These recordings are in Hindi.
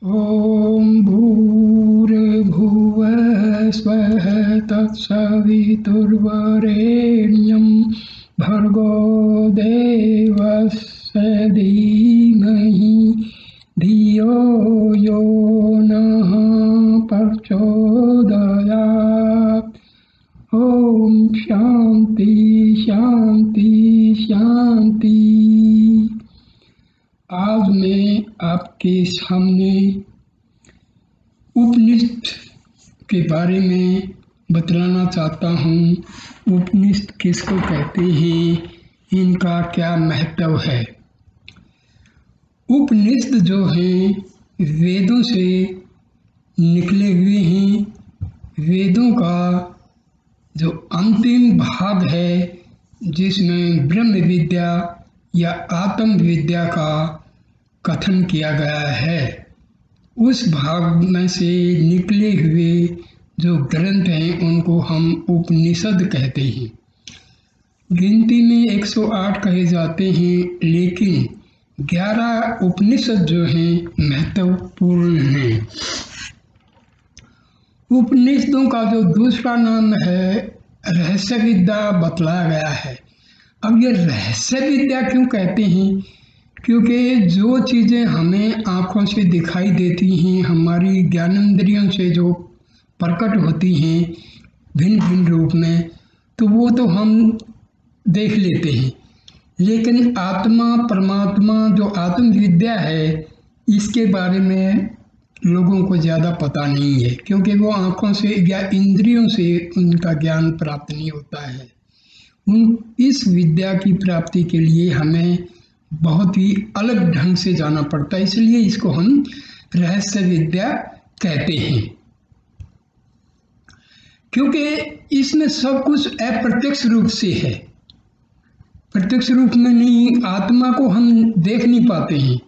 ॐ भूर्भुवः स्वः तत्सवितुर्वरेण्यं भर्गो देवस्य धीमहि धियो यो नः प्रचोदयात्। ॐ शांति शांति शांति। आज मैं आपके सामने उपनिषद के बारे में बतलाना चाहता हूँ। उपनिषद किसको कहते हैं, इनका क्या महत्व है। उपनिषद जो हैं वेदों से निकले हुए हैं। वेदों का जो अंतिम भाग है जिसमें ब्रह्म विद्या या आत्म विद्या का कथन किया गया है, उस भाग में से निकले हुए जो ग्रंथ हैं उनको हम उपनिषद कहते हैं। गिनती में 108 कहे जाते हैं, लेकिन 11 उपनिषद जो हैं महत्वपूर्ण हैं। उपनिषदों का जो दूसरा नाम है रहस्य विद्या बतलाया गया है। अब ये रहस्य विद्या क्यों कहते हैं? क्योंकि जो चीज़ें हमें आँखों से दिखाई देती हैं, हमारी ज्ञानेंद्रियों से जो प्रकट होती हैं भिन्न भिन्न रूप में, तो वो तो हम देख लेते हैं, लेकिन आत्मा परमात्मा जो आत्म विद्या है इसके बारे में लोगों को ज़्यादा पता नहीं है, क्योंकि वो आँखों से या इंद्रियों से उनका ज्ञान प्राप्त नहीं होता है। इस विद्या की प्राप्ति के लिए हमें बहुत ही अलग ढंग से जाना पड़ता है, इसलिए इसको हम रहस्य विद्या कहते हैं। क्योंकि इसमें सब कुछ अप्रत्यक्ष रूप से है, प्रत्यक्ष रूप में नहीं। आत्मा को हम देख नहीं पाते हैं,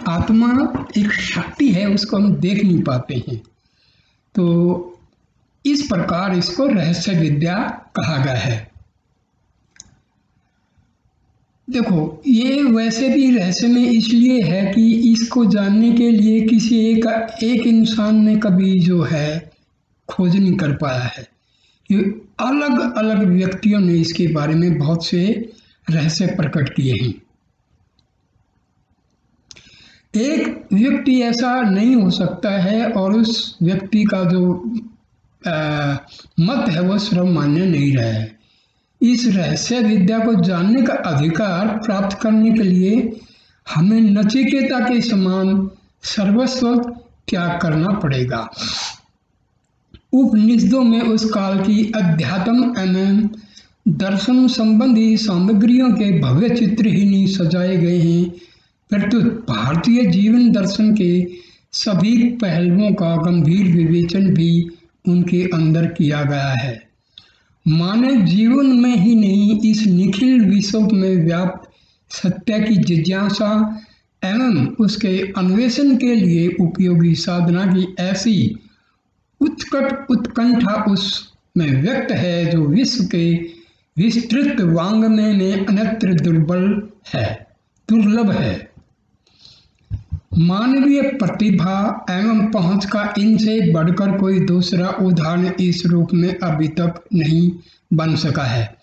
आत्मा एक शक्ति है, उसको हम देख नहीं पाते हैं। तो इस प्रकार इसको रहस्य विद्या कहा गया है। देखो, ये वैसे भी रहस्य में इसलिए है कि इसको जानने के लिए किसी एक इंसान ने कभी जो है खोज नहीं कर पाया है। ये अलग अलग व्यक्तियों ने इसके बारे में बहुत से रहस्य प्रकट किए हैं। एक व्यक्ति ऐसा नहीं हो सकता है और उस व्यक्ति का जो मत है वो सर्वमान्य नहीं रहा है। इस रहस्य विद्या को जानने का अधिकार प्राप्त करने के लिए हमें नचिकेता के समान सर्वस्व त्याग करना पड़ेगा। उपनिषदों में उस काल की अध्यात्म एवं दर्शन संबंधी सामग्रियों के भव्य चित्र ही नहीं सजाए गए हैं, परंतु भारतीय जीवन दर्शन के सभी पहलुओं का गंभीर विवेचन भी उनके अंदर किया गया है। मानव जीवन में ही नहीं, इस निखिल विश्व में व्याप्त सत्य की जिज्ञासा एवं उसके अन्वेषण के लिए उपयोगी साधना की ऐसी उत्कट उत्कंठा उसमें व्यक्त है जो विश्व के विस्तृत वांग्मय में अन्यत्र दुर्लभ है। मानवीय प्रतिभा एवं पहुंच का इनसे बढ़कर कोई दूसरा उदाहरण इस रूप में अभी तक नहीं बन सका है।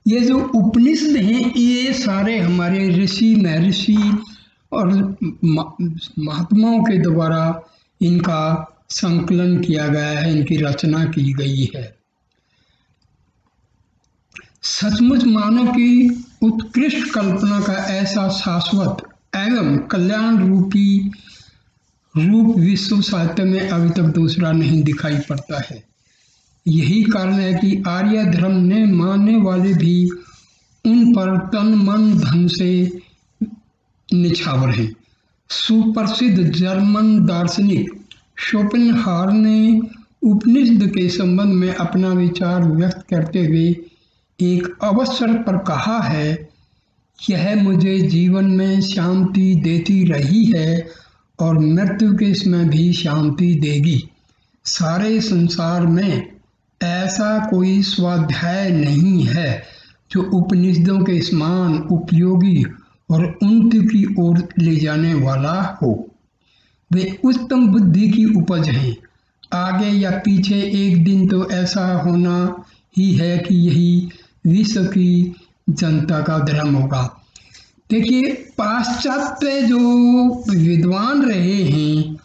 ये जो उपनिषद हैं ये सारे हमारे ऋषि महर्षि और महात्माओं के द्वारा इनका संकलन किया गया है, इनकी रचना की गई है। सचमुच मानव की उत्कृष्ट कल्पना का ऐसा शाश्वत एवं कल्याण रूप विश्व साहित्य में अभी तक दूसरा नहीं दिखाई पड़ता है। यही कारण है कि आर्य धर्म ने मानने वाले भी उन पर तन मन धन से निछावर हैं। सुप्रसिद्ध जर्मन दार्शनिक शोपेनहावर ने उपनिषद के संबंध में अपना विचार व्यक्त करते हुए एक अवसर पर कहा है, यह मुझे जीवन में शांति देती रही है और मृत्यु के समय भी शांति देगी। सारे संसार में ऐसा कोई स्वाध्याय नहीं है जो उपनिषदों के समान उपयोगी और उन्नति की ओर ले जाने वाला हो। वे उत्तम बुद्धि की उपज हैं। आगे या पीछे एक दिन तो ऐसा होना ही है कि यही विश्व की जनता का धर्म होगा। देखिए, पाश्चात्य जो विद्वान रहे हैं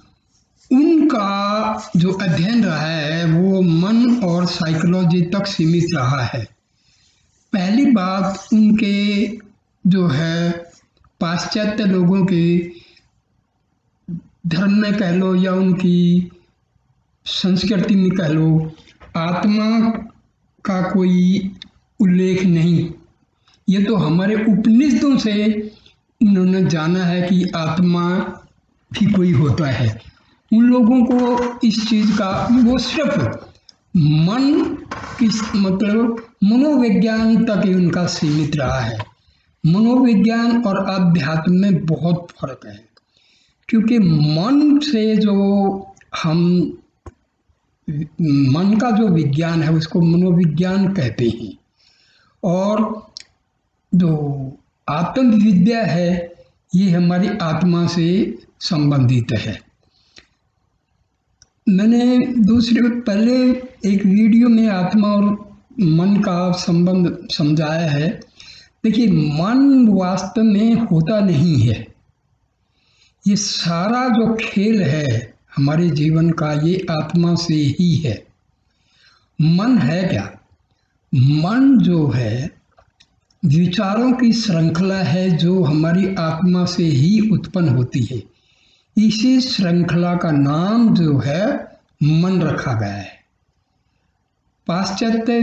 उनका जो अध्ययन रहा है वो मन और साइकोलॉजी तक सीमित रहा है। पहली बात, उनके जो है पाश्चात्य लोगों के धर्म में कह लो या उनकी संस्कृति में कह लो, आत्मा का कोई उल्लेख नहीं। ये तो हमारे उपनिषदों से उन्होंने जाना है कि आत्मा भी कोई होता है। उन लोगों को इस चीज का, वो सिर्फ मन की मतलब मनोविज्ञान तक ही उनका सीमित रहा है। मनोविज्ञान और अध्यात्म में बहुत फर्क है, क्योंकि मन से जो हम मन का जो विज्ञान है उसको मनोविज्ञान कहते हैं, और जो आत्मविद्या है ये हमारी आत्मा से संबंधित है। मैंने पहले एक वीडियो में आत्मा और मन का संबंध समझाया है। देखिए, मन वास्तव में होता नहीं है। ये सारा जो खेल है हमारे जीवन का ये आत्मा से ही है। मन है क्या? मन जो है विचारों की श्रृंखला है जो हमारी आत्मा से ही उत्पन्न होती है। इसी श्रृंखला का नाम जो है मन रखा गया है। पाश्चात्य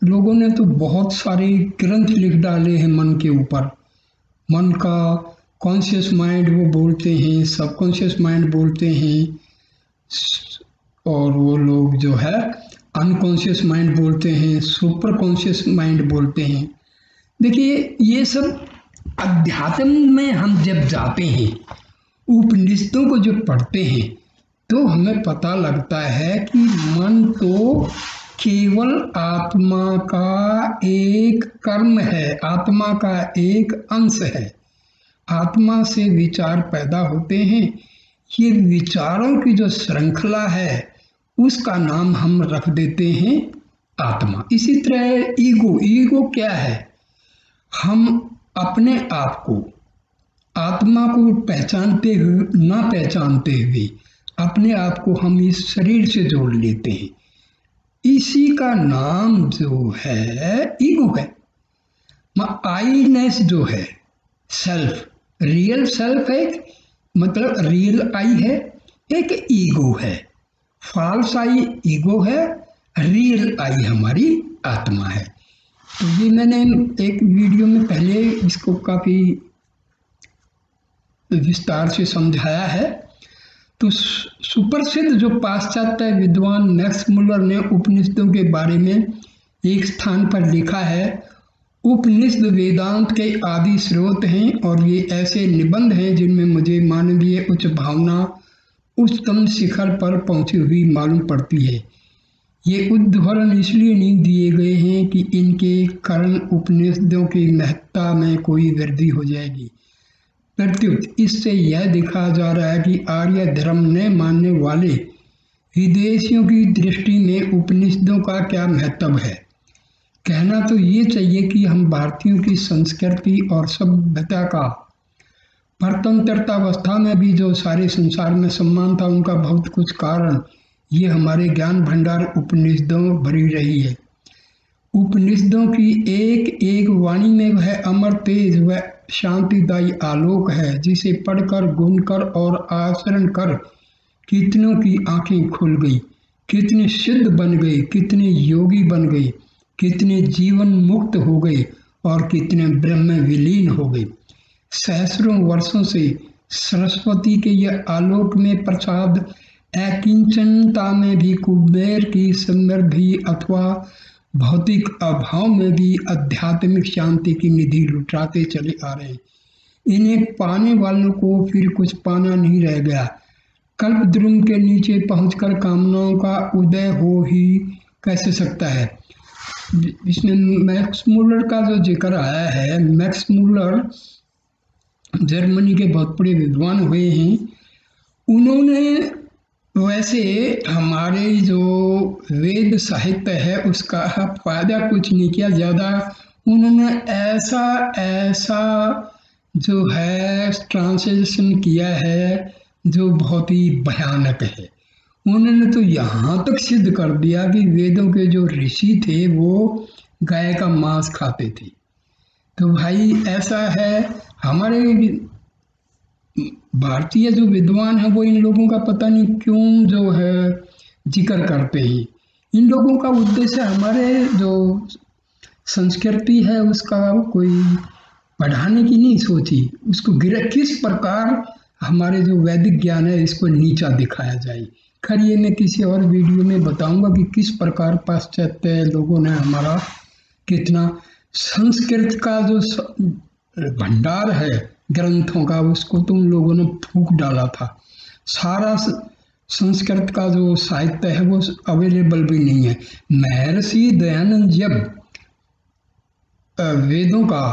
लोगों ने तो बहुत सारे ग्रंथ लिख डाले हैं मन के ऊपर। मन का कॉन्शियस माइंड वो बोलते हैं, सबकॉन्शियस माइंड बोलते हैं, और वो लोग जो है अनकॉन्शियस माइंड बोलते हैं, सुपर कॉन्शियस माइंड बोलते हैं। देखिए, ये सब अध्यात्म में हम जब जाते हैं, उपनिषदों को जब पढ़ते हैं, तो हमें पता लगता है कि मन तो केवल आत्मा का एक कर्म है, आत्मा का एक अंश है। आत्मा से विचार पैदा होते हैं। ये विचारों की जो श्रृंखला है उसका नाम हम रख देते हैं आत्मा। इसी तरह ईगो क्या है? हम अपने आप को, आत्मा को पहचानते हुए ना पहचानते हुए अपने आप को हम इस शरीर से जोड़ लेते हैं। इसी का नाम जो है ईगो है। आईनेस जो है, सेल्फ, रियल सेल्फ है, मतलब रियल आई है, एक ईगो है। फॉल्स आई ईगो है, रियल आई हमारी आत्मा है। तो ये मैंने एक वीडियो में पहले इसको काफ़ी विस्तार से समझाया है। तो सुप्रसिद्ध जो पाश्चात्य विद्वान मैक्स मुलर ने उपनिषदों के बारे में एक स्थान पर लिखा है, उपनिषद वेदांत के आदि स्रोत हैं और ये ऐसे निबंध हैं जिनमें मुझे मानवीय उच्च भावना उच्चतम शिखर पर पहुंची हुई मालूम पड़ती है। ये उद्धरण इसलिए नहीं दिए गए हैं कि इनके कारण उपनिषदों की महत्ता में कोई वृद्धि हो जाएगी, प्रत्युत इससे यह दिखाया जा रहा है कि आर्य धर्म ने मानने वाले विदेशियों की दृष्टि में उपनिषदों का क्या महत्व है। कहना तो ये चाहिए कि हम भारतीयों की संस्कृति और सभ्यता का परतंत्रतावस्था में भी जो सारे संसार में सम्मान था, उनका बहुत कुछ कारण ये हमारे ज्ञान भंडार उपनिषदों भरी रही है। उपनिषदों की एक एक वाणी में वह अमर तेज व शांतिदायी आलोक है, जिसे पढ़कर, गुनकर और आचरण कर कितनों की आंखें खुल गई, कितने सिद्ध बन गए, कितने योगी बन गए, कितने जीवन मुक्त हो गए और कितने ब्रह्म में विलीन हो गए। सहस्रों वर्षों से सरस्वती के यह आलोक में प्रसाद अकिंचनता में भी, कुबेर की समृद्धि अथवा भौतिक अभाव में भी आध्यात्मिक शांति की निधि लुटाते चले आ रहे हैं। इन्हें पाने वालों को फिर कुछ पाना नहीं रह गया। कल्पद्रुम के नीचे पहुंचकर कामनाओं का उदय हो ही कैसे सकता है। इसमें मैक्स मुलर का जो जिक्र आया है, मैक्स मुलर जर्मनी के बहुत बड़े विद्वान हुए हैं उन्होंने वैसे हमारे जो वेद साहित्य है उसका फायदा कुछ नहीं किया ज़्यादा। उन्होंने ऐसा ऐसा जो है ट्रांसलेशन किया है जो बहुत ही भयानक है। उन्होंने तो यहाँ तक सिद्ध कर दिया कि वेदों के जो ऋषि थे वो गाय का मांस खाते थे। तो भाई ऐसा है, हमारे भारतीय जो विद्वान है वो इन लोगों का पता नहीं क्यों जो है जिक्र करते हैं। इन लोगों का उद्देश्य हमारे जो संस्कृति है उसका कोई बढ़ाने की नहीं सोची, उसको गिरा किस प्रकार हमारे जो वैदिक ज्ञान है इसको नीचा दिखाया जाए। खैर ये मैं किसी और वीडियो में बताऊंगा कि किस प्रकार पाश्चात्य लोगों ने हमारा कितना संस्कृत का जो भंडार है ग्रंथों का उसको तुम लोगों ने फूंक डाला था। सारा संस्कृत का जो साहित्य है वो अवेलेबल भी नहीं है। महर्षि दयानंद जब वेदों का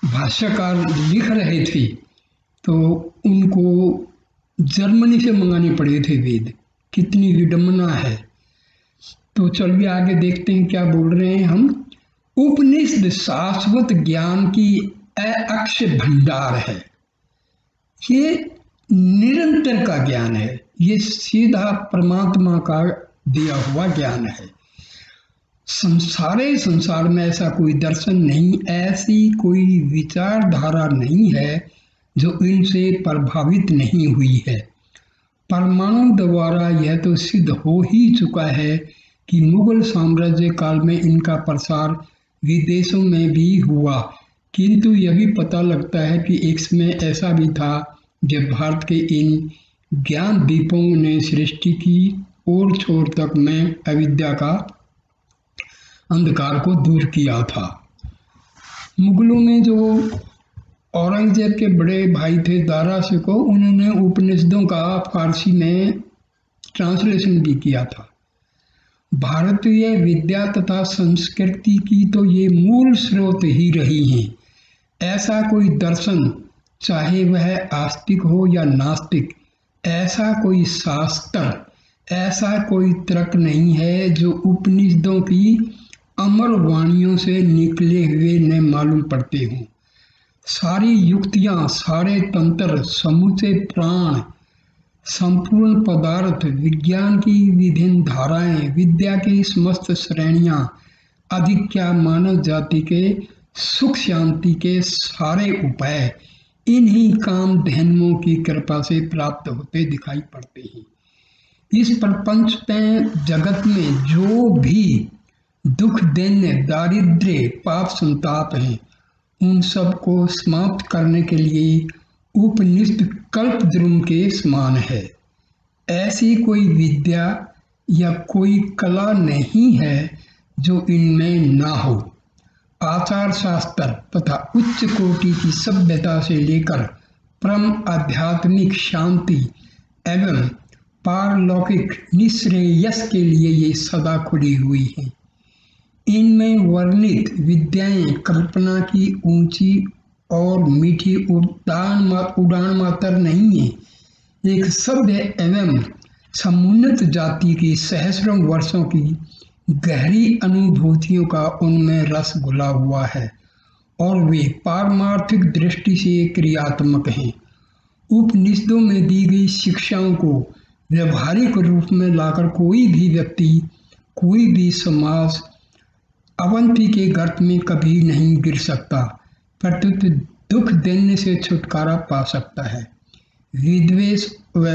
भाष्यकार लिख रहे थे तो उनको जर्मनी से मंगाने पड़े थे वेद। कितनी विडंबना है। तो चलिए आगे देखते हैं क्या बोल रहे हैं हम। उपनिषद शाश्वत ज्ञान की अक्षय भंडार है। ये निरंतर का ज्ञान है, ये सीधा परमात्मा का दिया हुआ ज्ञान है। सारे संसार में ऐसा कोई दर्शन नहीं, ऐसी कोई विचारधारा नहीं है जो इनसे प्रभावित नहीं हुई है। परमाणु द्वारा यह तो सिद्ध हो ही चुका है कि मुगल साम्राज्य काल में इनका प्रसार विदेशों में भी हुआ, किंतु यह भी पता लगता है कि एक समय ऐसा भी था जब भारत के इन ज्ञान दीपों ने सृष्टि की ओर छोर तक में अविद्या का अंधकार को दूर किया था। मुगलों में जो औरंगजेब के बड़े भाई थे दारा शिकोह, उन्होंने उपनिषदों का फारसी में ट्रांसलेशन भी किया था। भारतीय विद्या तथा संस्कृति की तो ये मूल स्रोत ही रही हैं। ऐसा कोई दर्शन, चाहे वह आस्तिक हो या नास्तिक, ऐसा कोई शास्त्र, ऐसा कोई तर्क नहीं है जो उपनिषदों की अमर वाणियों से निकले हुए न मालूम पड़ते हों। सारी युक्तियां, सारे तंत्र, समूचे प्राण, संपूर्ण पदार्थ, विज्ञान की विभिन्न धाराएं, विद्या की समस्त श्रेणियां, अधिक क्या मानव जाति के सुख शांति के सारे उपाय इन्हीं काम धैन्यों की कृपा से प्राप्त होते दिखाई पड़ते हैं। इस प्रपंच में जगत में जो भी दुख, दैन्य, दारिद्र्य, पाप, संताप हैं, उन सब को समाप्त करने के लिए उपनिषद कल्पद्रुम के समान है। ऐसी कोई विद्या या कोई कला नहीं है जो इनमें ना हो। आचार शास्त्र तथा उच्च कोटि की सभ्यता से लेकर परम आध्यात्मिक शांति एवं पारलौकिक निश्रेयस के लिए ये सदा खुली हुई हैं। इनमें वर्णित विद्याएं कल्पना की ऊंची और मीठी उड़ान मात्र नहीं है, एक सभ्य एवं समुन्नत जाति की सहस्रों वर्षों की गहरी अनुभूतियों का उनमें रस घुला हुआ है और वे पारमार्थिक दृष्टि से क्रियात्मक हैं। उपनिषदों में दी गई शिक्षाओं को व्यवहारिक रूप में लाकर कोई भी व्यक्ति, कोई भी समाज अवंती के गर्त में कभी नहीं गिर सकता, प्रत्युत दुख देने से छुटकारा पा सकता है। विद्वेष व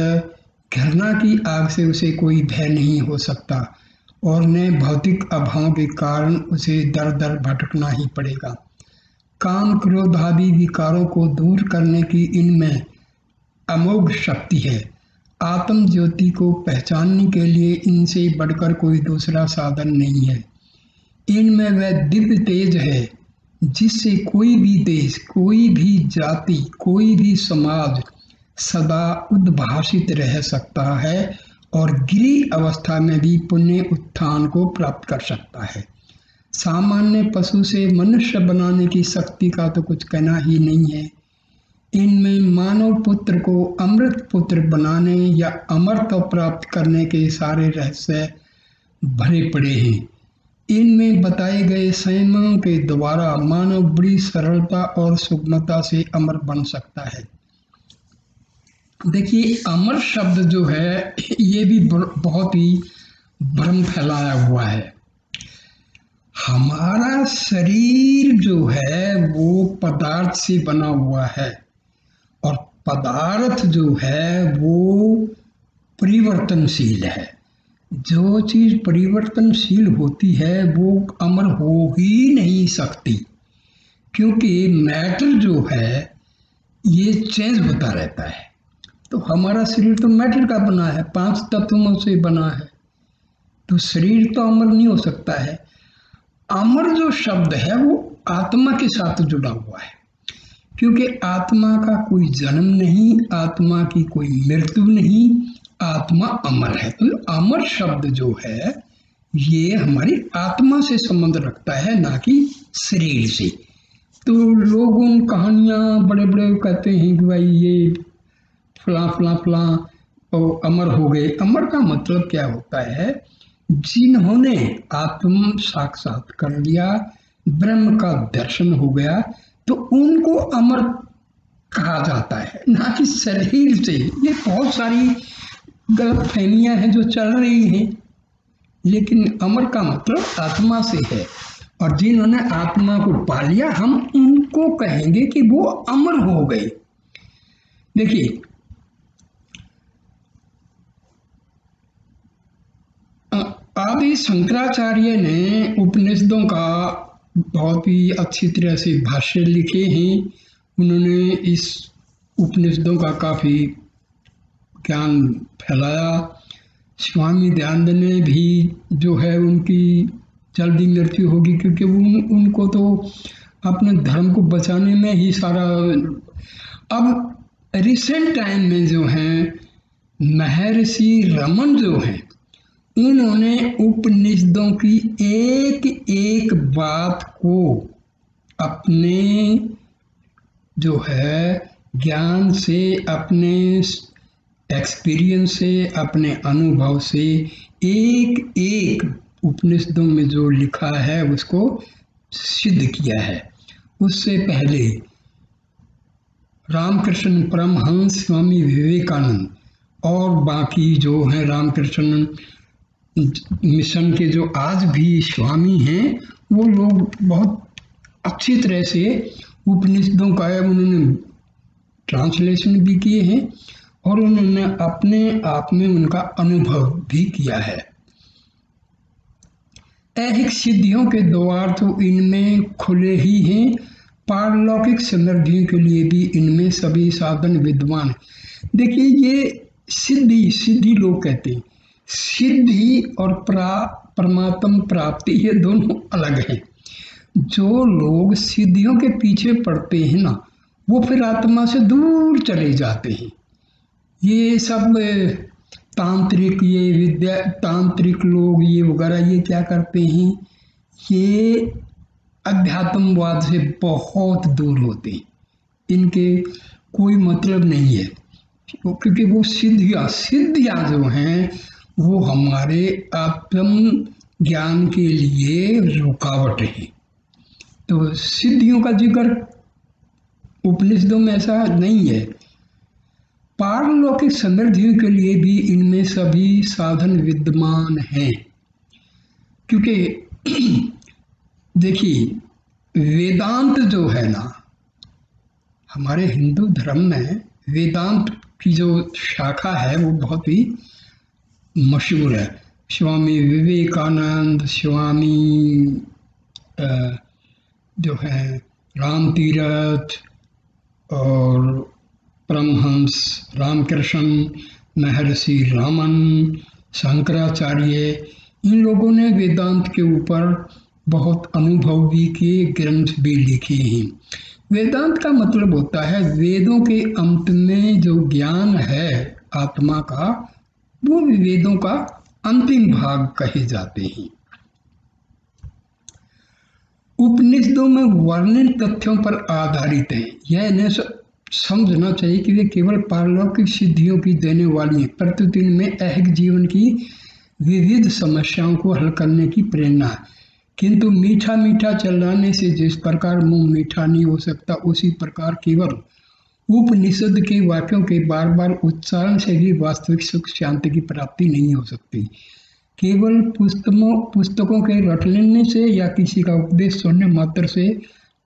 घृणा की आग से उसे कोई भय नहीं हो सकता और न भौतिक अभाव के कारण उसे दर दर भटकना ही पड़ेगा। काम, क्रोध आदि विकारों को दूर करने की इनमें अमोघ शक्ति है। आत्म ज्योति को पहचानने के लिए इनसे बढ़कर कोई दूसरा साधन नहीं है। इनमें वह दिव्य तेज है जिससे कोई भी देश, कोई भी जाति, कोई भी समाज सदा उद्भासित रह सकता है और गिरी अवस्था में भी पुण्य उत्थान को प्राप्त कर सकता है। सामान्य पशु से मनुष्य बनाने की शक्ति का तो कुछ कहना ही नहीं है। इनमें मानव पुत्र को अमृत पुत्र बनाने या अमरत्व प्राप्त करने के सारे रहस्य भरे पड़े हैं। इनमें बताए गए संयमों के द्वारा मानव बड़ी सरलता और सुगमता से अमर बन सकता है। देखिए, अमर शब्द जो है ये भी बहुत ही भ्रम फैलाया हुआ है। हमारा शरीर जो है वो पदार्थ से बना हुआ है और पदार्थ जो है वो परिवर्तनशील है। जो चीज परिवर्तनशील होती है वो अमर हो ही नहीं सकती, क्योंकि मैटर जो है ये चेंज होता रहता है। तो हमारा शरीर तो मैटर का बना है, 5 तत्वों से बना है, तो शरीर तो अमर नहीं हो सकता है। अमर जो शब्द है वो आत्मा के साथ जुड़ा हुआ है, क्योंकि आत्मा का कोई जन्म नहीं, आत्मा की कोई मृत्यु नहीं, आत्मा अमर है। तो अमर शब्द जो है ये हमारी आत्मा से संबंध रखता है, ना कि शरीर से। तो लोग उन कहानियां बड़े बड़े कहते हैं कि भाई ये फला फला फला और अमर हो गए। अमर का मतलब क्या होता है? जिन्होंने आत्म साक्षात कर लिया, ब्रह्म का दर्शन हो गया, तो उनको अमर कहा जाता है, ना कि शरीर से। ये बहुत सारी गलतफहमियां हैं जो चल रही हैं, लेकिन अमर का मतलब आत्मा से है, और जिन्होंने आत्मा को पा लिया हम उनको कहेंगे कि वो अमर हो गए। देखिए, आदि शंकराचार्य ने उपनिषदों का बहुत ही अच्छी तरह से भाष्य लिखे हैं। उन्होंने इस उपनिषदों का काफ़ी ज्ञान फैलाया। स्वामी दयानंद ने भी जो है उनकी जल्दी मृत्यु होगी, क्योंकि उनको तो अपने धर्म को बचाने में ही सारा। अब रिसेंट टाइम में जो है महर्षि रमन जो हैं, उन्होंने उपनिषदों की एक एक बात को अपने जो है ज्ञान से, अपने एक्सपीरियंस से, अपने अनुभव से एक एक उपनिषदों में जो लिखा है उसको सिद्ध किया है। उससे पहले रामकृष्ण परमहंस स्वामी विवेकानंद और बाकी जो हैं रामकृष्ण मिशन के जो आज भी स्वामी हैं, वो लोग बहुत अच्छी तरह से उपनिषदों का उन्होंने ट्रांसलेशन भी किए हैं और उन्होंने अपने आप में उनका अनुभव भी किया है। ऐहिक सिद्धियों के द्वार तो इनमें खुले ही हैं, पारलौकिक समृद्धियों के लिए भी इनमें सभी साधन विद्वान हैं। देखिए, ये सिद्धि लोग कहते हैं, सिद्धि और परमात्म प्राप्ति ये दोनों अलग हैं। जो लोग सिद्धियों के पीछे पड़ते हैं ना, वो फिर आत्मा से दूर चले जाते हैं। ये सब तांत्रिक, ये विद्या तांत्रिक लोग ये वगैरह ये क्या करते हैं, ये अध्यात्मवाद से बहुत दूर होते हैं। इनके कोई मतलब नहीं है, क्योंकि वो सिद्धियाँ जो हैं वो हमारे आत्म ज्ञान के लिए रुकावट है। तो सिद्धियों का जिक्र उपनिषदों में ऐसा नहीं है। पारलौकिक समृद्धियों के लिए भी इनमें सभी साधन विद्यमान हैं, क्योंकि देखिए, वेदांत जो है ना, हमारे हिंदू धर्म में वेदांत की जो शाखा है वो बहुत ही मशहूर है। स्वामी विवेकानंद, स्वामी जो है राम तीरथ और परमहंस रामकृष्ण, महर्षि रामन, शंकराचार्य, इन लोगों ने वेदांत के ऊपर बहुत अनुभव भी किए, ग्रंथ भी लिखे हैं। वेदांत का मतलब होता है वेदों के अंत में जो ज्ञान है आत्मा का, वो वेदों का अंतिम भाग कहे जाते हैं। उपनिषदों में वर्णित तथ्यों पर आधारित है। यह समझना चाहिए कि वे केवल पारलौकिक सिद्धियों की देने वाली हैं, प्रतिदिन में ऐहिक जीवन की विविध समस्याओं को हल करने की प्रेरणा है। किंतु मीठा मीठा चिल्लाने से जिस प्रकार मुंह मीठा नहीं हो सकता, उसी प्रकार केवल उपनिषद के वाक्यों के बार बार उच्चारण से भी वास्तविक सुख शांति की प्राप्ति नहीं हो सकती। केवल पुस्तकों के रट लेने से या किसी का उपदेश सुनने मात्र से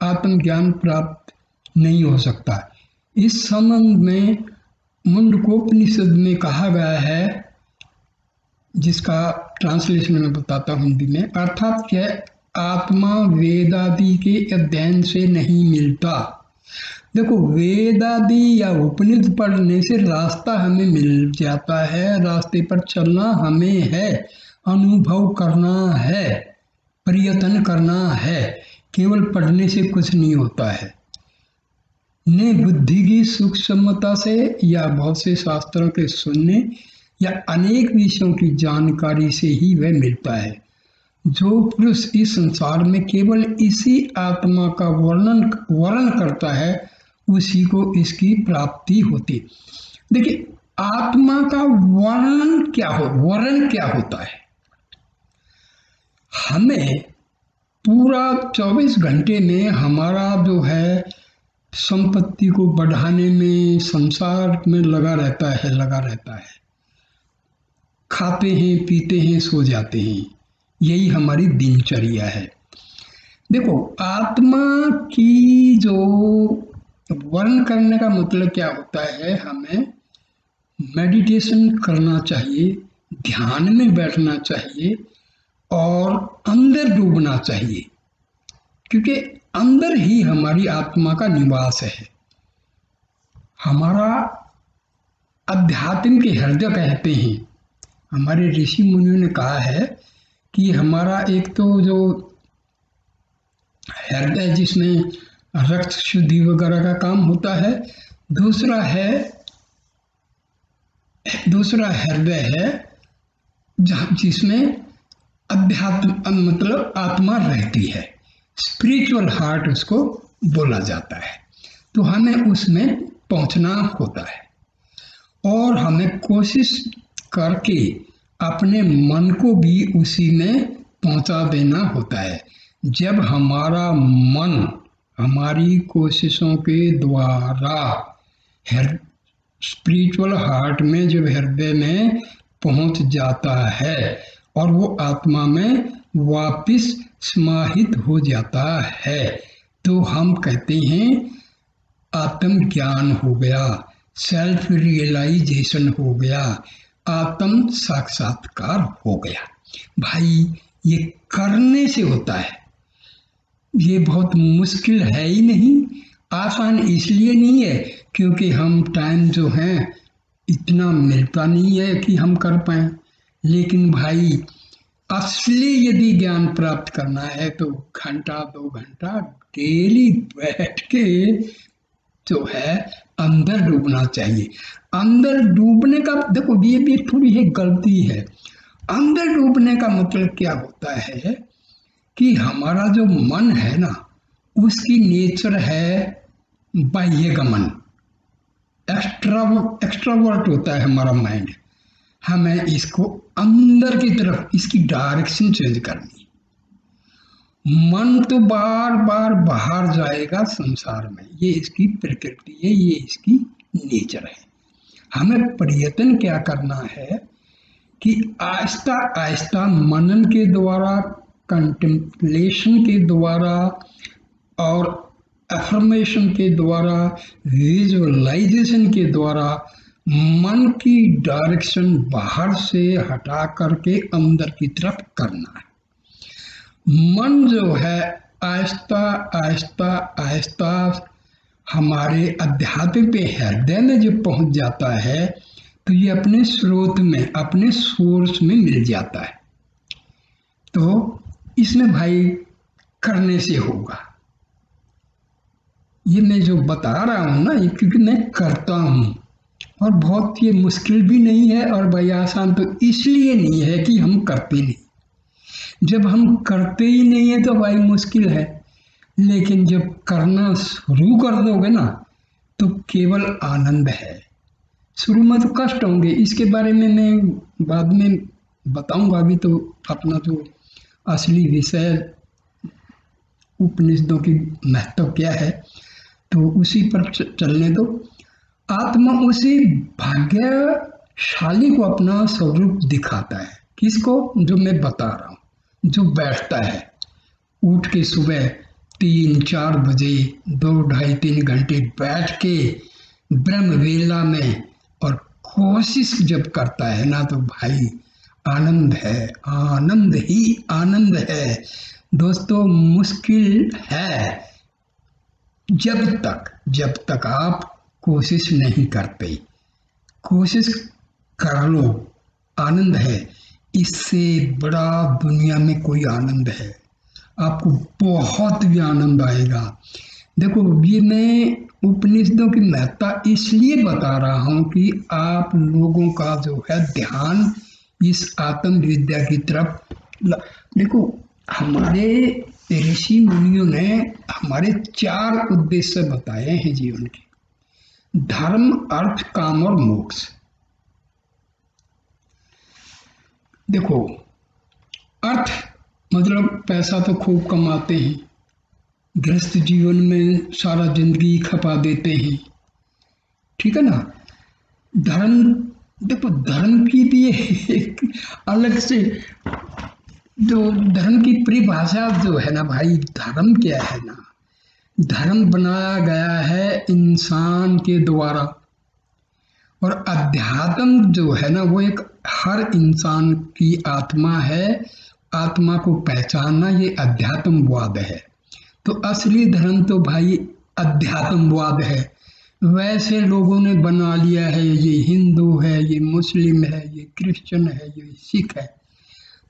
आत्मज्ञान प्राप्त नहीं हो सकता। इस संबंध में मुंडकोपनिषद में कहा गया है, जिसका ट्रांसलेशन में बताता हूँ हिंदी में, अर्थात यह आत्मा वेदादि के अध्ययन से नहीं मिलता। देखो, वेदादि या उपनिषद पढ़ने से रास्ता हमें मिल जाता है, रास्ते पर चलना हमें है, अनुभव करना है, प्रयत्न करना है। केवल पढ़ने से कुछ नहीं होता है। ने बुद्धि की सूक्ष्मता से या बहुत से शास्त्रों के सुनने या अनेक विषयों की जानकारी से ही वह मिलता है। जो पुरुष इस संसार में केवल इसी आत्मा का वर्णन करता है, उसी को इसकी प्राप्ति होती। देखिए, आत्मा का वर्णन क्या होता है? हमें पूरा 24 घंटे में हमारा जो है संपत्ति को बढ़ाने में, संसार में लगा रहता है। खाते हैं, पीते हैं, सो जाते हैं, यही हमारी दिनचर्या है। देखो, आत्मा की जो वर्णन करने का मतलब क्या होता है, हमें मेडिटेशन करना चाहिए, ध्यान में बैठना चाहिए और अंदर डूबना चाहिए, क्योंकि अंदर ही हमारी आत्मा का निवास है। हमारा अध्यात्म के हृदय कहते हैं, हमारे ऋषि मुनियों ने कहा है कि हमारा एक तो जो हृदय जिसमें रक्त शुद्धि वगैरह का काम होता है, दूसरा हृदय है जिसमें अध्यात्म मतलब आत्मा रहती है, स्पिरिचुअल हार्ट उसको बोला जाता है। तो हमें उसमें पहुंचना होता है और हमें कोशिश करके अपने मन को भी उसी में पहुंचा देना होता है। जब हमारा मन हमारी कोशिशों के द्वारा स्पिरिचुअल हार्ट में, जब हृदय में पहुंच जाता है और वो आत्मा में वापिस समाहित हो जाता है, तो हम कहते हैं आत्म ज्ञान हो गया, सेल्फ रियलाइजेशन हो गया, आत्म साक्षात्कार हो गया। भाई, ये करने से होता है, ये बहुत मुश्किल है ही नहीं, आसान इसलिए नहीं है क्योंकि हम टाइम जो है इतना मिलता नहीं है कि हम कर पाए। लेकिन भाई, असली यदि ज्ञान प्राप्त करना है तो घंटा 2 घंटा डेली बैठ के जो है अंदर डूबना चाहिए। अंदर डूबने का, देखो, ये भी थोड़ी है गलती है। अंदर डूबने का मतलब क्या होता है कि हमारा जो मन है ना, उसकी नेचर है बाह्यगमन, एक्स्ट्रावर्ट होता है हमारा माइंड। हमें इसको अंदर की तरफ, इसकी डायरेक्शन चेंज करनी। मन तो बार बार बाहर जाएगा संसार में, ये इसकी प्रकृति है, ये इसकी नेचर है। हमें प्रयत्न क्या करना है कि आहिस्ता आहिस्ता मनन के द्वारा, कंटेम्पलेशन के द्वारा और अफर्मेशन के द्वारा, विजुअलाइजेशन के द्वारा मन की डायरेक्शन बाहर से हटा करके अंदर की तरफ करना है। मन जो है आहिस्ता आहिस्ता आहिस्ता हमारे अध्यात्म पे, हृदय में जब पहुंच जाता है तो ये अपने स्रोत में, अपने सोर्स में मिल जाता है। तो इसमें भाई करने से होगा। ये मैं जो बता रहा हूँ ना, क्योंकि मैं करता हूँ और बहुत ये मुश्किल भी नहीं है, और भाई आसान तो इसलिए नहीं है कि हम करते नहीं। जब हम करते ही नहीं है तो भाई मुश्किल है, लेकिन जब करना शुरू कर दोगे ना तो केवल आनंद है। शुरू में तो कष्ट होंगे, इसके बारे में मैं बाद में बताऊंगा। अभी तो अपना जो असली विषय उपनिषदों की महत्व क्या है तो उसी पर चलने दो। आत्मा उसी भाग्यशाली को अपना स्वरूप दिखाता है। किसको? जो मैं बता रहा हूँ, जो बैठता है उठ के सुबह 3-4 बजे 2-2.5-3 घंटे बैठ के ब्रह्म वेला में और कोशिश जब करता है ना, तो भाई आनंद है, आनंद ही आनंद है दोस्तों। मुश्किल है जब तक आप कोशिश नहीं करते। कोशिश कर लो, आनंद है। इससे बड़ा दुनिया में कोई आनंद है? आपको बहुत भी आनंद आएगा। देखो, ये मैं उपनिषदों की महत्ता इसलिए बता रहा हूँ कि आप लोगों का जो है ध्यान इस आत्म विद्या की तरफ देखो, हमारे ऋषि मुनियों ने हमारे 4 उद्देश्य बताए हैं जीवन के: धर्म, अर्थ, काम और मोक्ष। देखो, अर्थ मतलब पैसा तो खूब कमाते हैं, गृहस्थ जीवन में सारा जिंदगी खपा देते हैं, ठीक है ना। धर्म, देखो धर्म की भी एक अलग से जो धर्म की परिभाषा जो है ना भाई, धर्म क्या है ना, धर्म बनाया गया है इंसान के द्वारा। और अध्यात्म जो है ना, वो एक हर इंसान की आत्मा है। आत्मा को पहचानना ये अध्यात्मवाद है। तो असली धर्म तो भाई अध्यात्मवाद है। वैसे लोगों ने बना लिया है, ये हिंदू है, ये मुस्लिम है, ये क्रिश्चियन है, ये सिख है।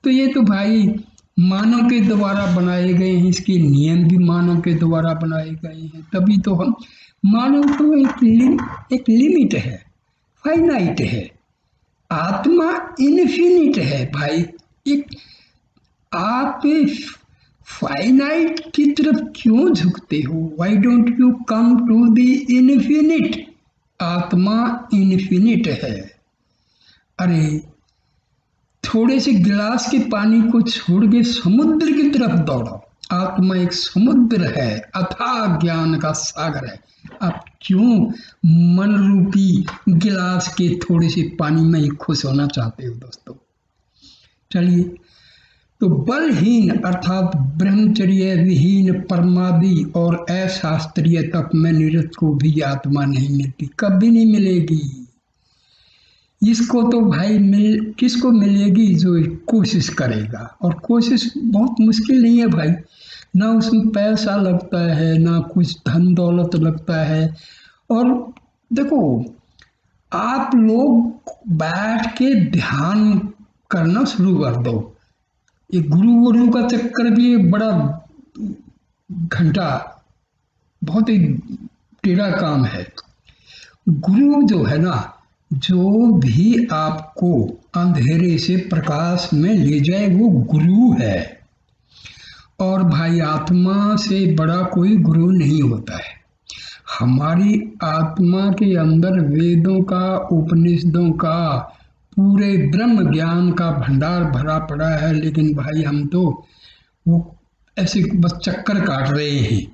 तो ये तो भाई मानव के द्वारा बनाए गए हैं, इसके नियम भी मानव के द्वारा बनाए गए हैं। तभी तो हम मानव तो एक लिमिट है, फाइनाइट है। आत्मा इनफिनिट है भाई। एक आप फाइनाइट की तरफ क्यों झुकते हो? Why don't you come to the infinite? आत्मा इनफिनिट है। अरे थोड़े से गिलास के पानी को छोड़ के समुद्र की तरफ दौड़ो। आत्मा एक समुद्र है, अथाह ज्ञान का सागर है। आप क्यों मन रूपी गिलास के थोड़े से पानी में ही खुश होना चाहते हो दोस्तों? चलिए, तो बलहीन अर्थात ब्रह्मचर्य विहीन परमादि और अशास्त्रीय तप में निरत को भी आत्मा नहीं मिलती, कभी नहीं मिलेगी। इसको तो भाई किसको मिलेगी? जो कोशिश करेगा। और कोशिश बहुत मुश्किल नहीं है भाई, ना उसमें पैसा लगता है, ना कुछ धन दौलत लगता है। और देखो, आप लोग बैठ के ध्यान करना शुरू कर दो। ये गुरु का चक्कर भी एक बड़ा घंटा, बहुत ही टेढ़ा काम है। गुरु जो है ना, जो भी आपको अंधेरे से प्रकाश में ले जाए वो गुरु है। और भाई आत्मा से बड़ा कोई गुरु नहीं होता है। हमारी आत्मा के अंदर वेदों का, उपनिषदों का, पूरे ब्रह्म ज्ञान का भंडार भरा पड़ा है। लेकिन भाई हम तो वो ऐसे बस चक्कर काट रहे हैं।